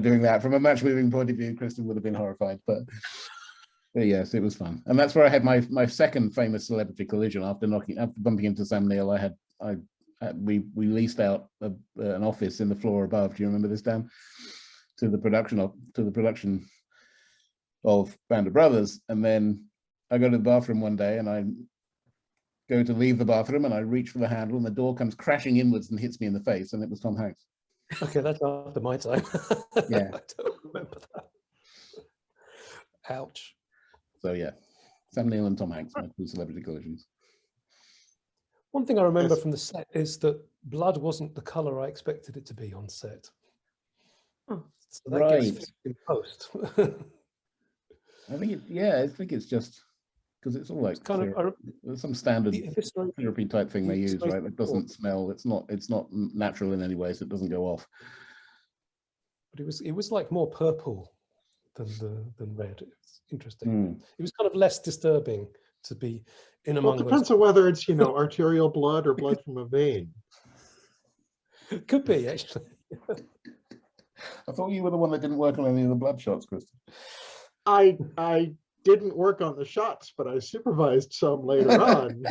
doing that. From a match moving point of view, Cristin would have been horrified, but yes, it was fun. And that's where I had my second famous celebrity collision after bumping into Sam Neill. We leased out an office in the floor above. Do you remember this, Dan? To the production of Band of Brothers, and then I go to the bathroom one day and I go to leave the bathroom and I reach for the handle and the door comes crashing inwards and hits me in the face, and it was Tom Hanks. Okay, that's after my time. Yeah. I don't remember that. Ouch. So yeah, Sam Neill and Tom Hanks, my 2 celebrity collisions. One thing I remember from the set is that blood wasn't the color I expected it to be on set. Oh, so that gets fixed in post. I think it's just because it's all like it's kind of there's some standard therapy type thing they use, right? It doesn't smell. It's not natural in any way, so it doesn't go off. But it was like more purple than red. It's interesting. It was kind of less disturbing to be in among. Well, it depends on whether it's arterial blood or blood from a vein. It could be actually. I thought you were the one that didn't work on any of the blood shots, Cristin. I didn't work on the shots, but I supervised some later on.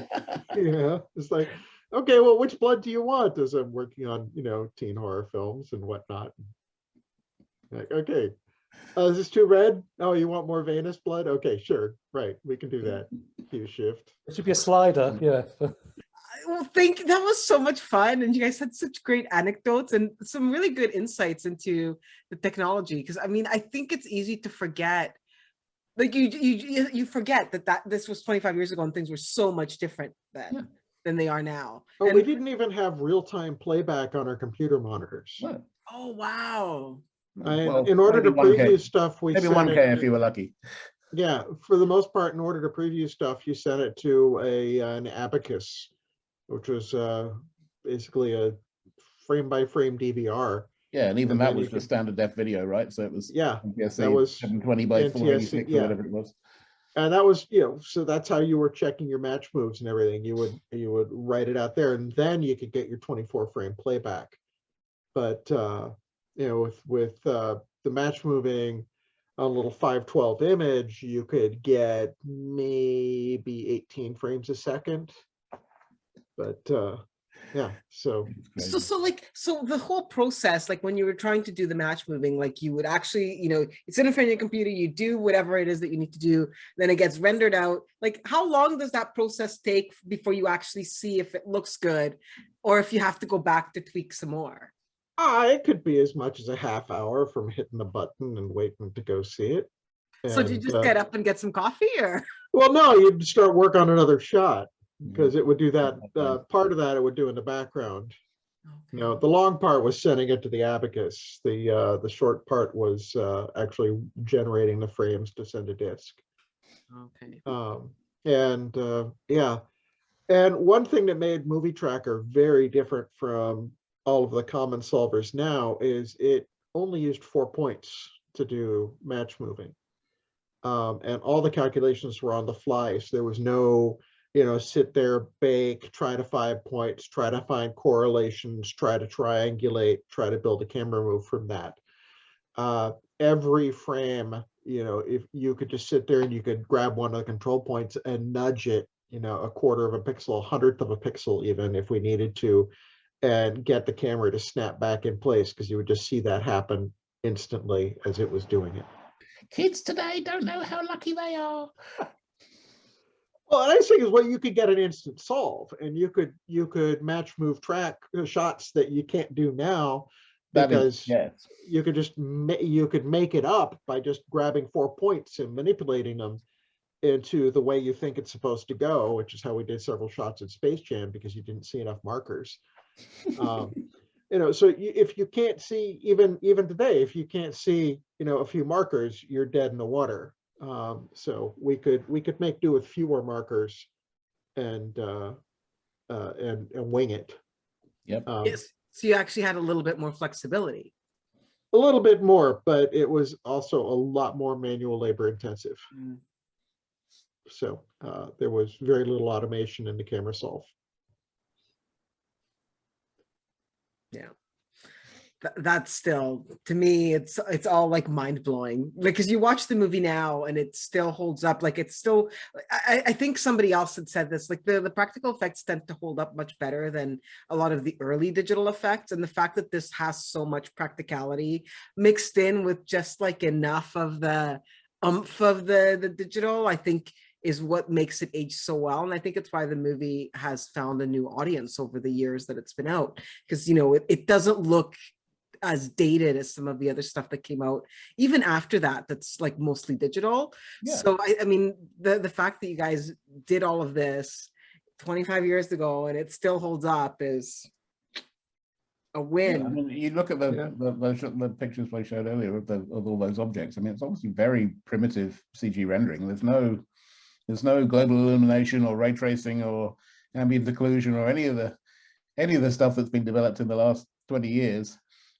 It's like, okay, well, which blood do you want? As I'm working on, teen horror films and whatnot. Like, okay, is this too red? Oh, you want more venous blood? Okay, sure, right, we can do that. Hue shift. It should be a slider, yeah. Well, that was so much fun, and you guys had such great anecdotes and some really good insights into the technology. Because I mean, I think it's easy to forget, like you forget that this was 25 years ago and things were so much different then than they are now. Oh, and we didn't even have real-time playback on our computer monitors. What? oh wow. Well, In order to maybe 1K. preview stuff, we Maybe sent 1K it. if you were lucky. Yeah, for the most part, in order to preview stuff, you sent it to an abacus, which was basically a frame-by-frame DVR. Yeah, and even And that then was you just standard def video, right? So it was Yeah, NTSC that was 720 by NTSC, 486 or yeah. whatever it was. And that was, so that's how you were checking your match moves and everything. You would write it out there, and then you could get your 24-frame playback. But with the match moving on a little 512 image, you could get maybe 18 frames a second. But yeah, so So the whole process, like when you were trying to do the match moving, like you would actually, it's in front of your computer, you do whatever it is that you need to do, then it gets rendered out. Like how long does that process take before you actually see if it looks good or if you have to go back to tweak some more? it could be as much as a half hour from hitting the button and waiting to go see it. So did you just get up and get some coffee or? Well, no, you'd start work on another shot because it would do that. Part of that it would do in the background. Okay. The long part was sending it to the abacus. The short part was actually generating the frames to send a disk. Okay. And one thing that made Movie Tracker very different from all of the common solvers now is it only used 4 points to do match moving. And all the calculations were on the fly. So there was no, sit there, bake, try to 5 points, try to find correlations, try to triangulate, try to build a camera move from that. Every frame, if you could just sit there and you could grab one of the control points and nudge it, a quarter of a pixel, 100th of a pixel, even if we needed to, and get the camera to snap back in place, because you would just see that happen instantly as it was doing it. Kids today don't know how lucky they are. Well, the nice thing is, you could get an instant solve, and you could match move track shots that you can't do now, because you could make it up by just grabbing 4 points and manipulating them into the way you think it's supposed to go, which is how we did several shots in Space Jam, because you didn't see enough markers. So if you can't see, even today, if you can't see, a few markers, you're dead in the water. So we could make do with fewer markers and wing it. Yep. Yes. So you actually had a little bit more flexibility. A little bit more, but it was also a lot more manual labor intensive. So there was very little automation in the camera solve. Yeah. That's still, to me, it's all like mind-blowing, because you watch the movie now and it still holds up. Like it's still, I think somebody else had said this, like the practical effects tend to hold up much better than a lot of the early digital effects. And the fact that this has so much practicality mixed in with just like enough of the oomph of the digital, I think is what makes it age so well. And I think it's why the movie has found a new audience over the years that it's been out, because it doesn't look as dated as some of the other stuff that came out even after that, that's like mostly digital. So I mean the fact that you guys did all of this 25 years ago and it still holds up is a win. I mean, you look at the pictures I showed earlier of all those objects. I mean, it's obviously very primitive CG rendering. There's no global illumination or ray tracing or ambient occlusion or any of the stuff that's been developed in the last 20 years.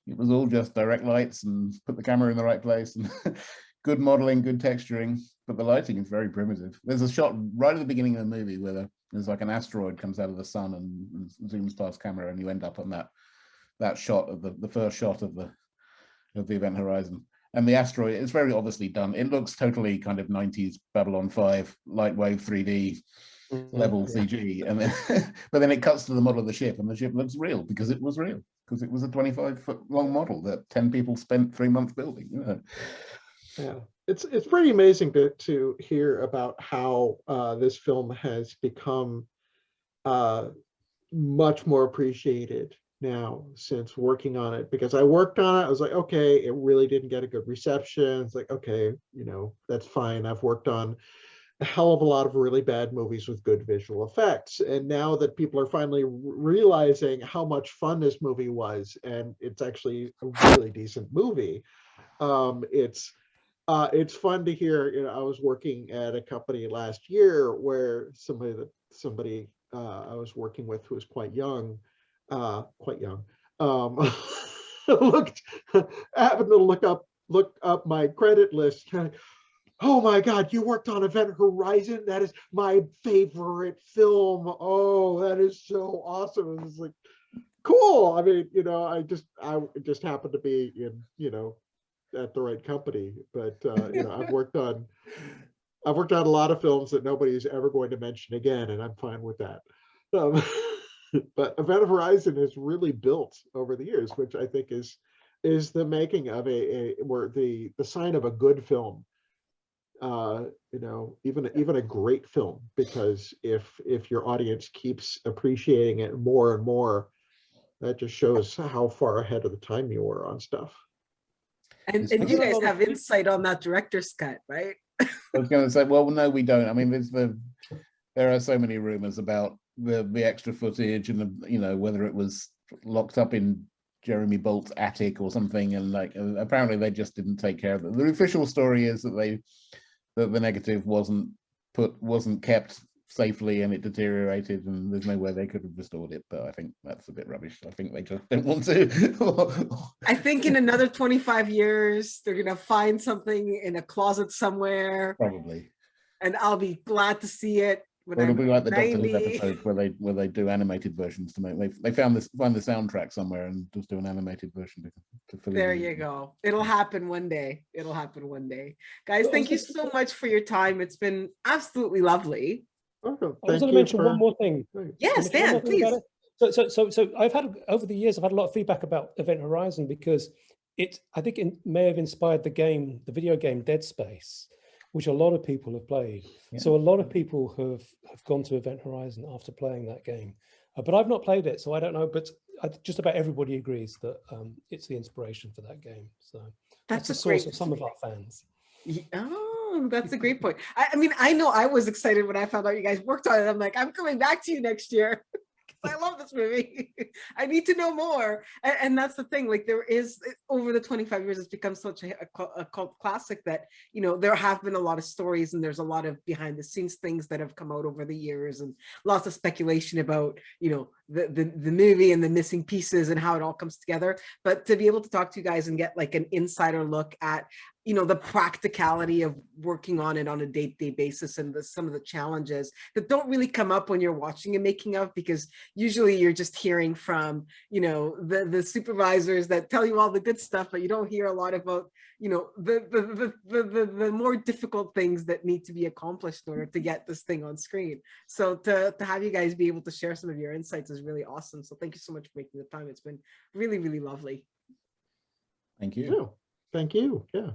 It was all just direct lights and put the camera in the right place and good modeling, good texturing, but the lighting is very primitive. There's a shot right at the beginning of the movie where there's like an asteroid comes out of the sun and zooms past camera, and you end up on that shot of the first shot of the event horizon. And the asteroid, it's very obviously done. It looks totally kind of 90s Babylon 5 light wave 3D level CG, and then but then it cuts to the model of the ship, and the ship looks real because it was real, because it was a 25-foot long model that 10 people spent 3 months building. Yeah, it's pretty amazing to hear about how this film has become much more appreciated now since working on it, because I worked on it. I was like, okay, it really didn't get a good reception. It's like, okay, you know, that's fine. I've worked on a hell of a lot of really bad movies with good visual effects. And now that people are finally realizing how much fun this movie was, and it's actually a really decent movie, it's fun to hear. You know, I was working at a company last year where somebody I was working with who was quite young, um, looked happened to look up my credit list. Oh my God, you worked on Event Horizon? That is my favorite film. Oh, that is so awesome. It was like, cool. I mean, you know, I just happened to be in, you know, at the right company. But you know, I've worked on a lot of films that nobody's ever going to mention again, and I'm fine with that. But Event Horizon has really built over the years, which I think is the making of where the sign of a good film. You know, even a great film, because if your audience keeps appreciating it more and more, that just shows how far ahead of the time you were on stuff. And you guys have insight on that director's cut, right? I was going to say, well, no, we don't. I mean, there are so many rumors about the extra footage and the, you know, whether it was locked up in Jeremy Bolt's attic or something, and like apparently they just didn't take care of it. The official story is that the negative wasn't kept safely and it deteriorated, and there's no way they could have restored it. But I think that's a bit rubbish. I think they just don't want to. I think in another 25 years they're gonna find something in a closet somewhere, Probably. and I'll be glad to see it. Or it'll be like the Doctor Who 90. episodes where they do animated versions to make. They find the soundtrack somewhere and just do an animated version to fill There in. you go. It'll happen one day. It'll happen one day. Guys, thank you so much for your time. It's been absolutely lovely. Okay, I was going to mention one more thing. Yes, Dan, please. So I've had, over the years, I've had a lot of feedback about Event Horizon because I think it may have inspired the video game Dead Space, which a lot of people have played. Yeah. So a lot of people have gone to Event Horizon after playing that game. But I've not played it, so I don't know. But just about everybody agrees that it's the inspiration for that game. So that's the source of some of our fans. Oh, that's a great point. I mean, I know I was excited when I found out you guys worked on it. I'm like, I'm coming back to you next year. I love this movie. I need to know more. And that's the thing, like there is, over the 25 years, it's become such a cult classic that, you know, there have been a lot of stories and there's a lot of behind the scenes things that have come out over the years and lots of speculation about, you know, the movie and the missing pieces and how it all comes together. But to be able to talk to you guys and get like an insider look at, you know, the practicality of working on it on a day-to-day basis and some of the challenges that don't really come up when you're watching a making of, because usually you're just hearing from, you know, the supervisors that tell you all the good stuff, but you don't hear a lot about, you know, the more difficult things that need to be accomplished in order to get this thing on screen. So to have you guys be able to share some of your insights is really awesome. So thank you so much for making the time. It's been really, really lovely. Thank you. Thank you. Yeah.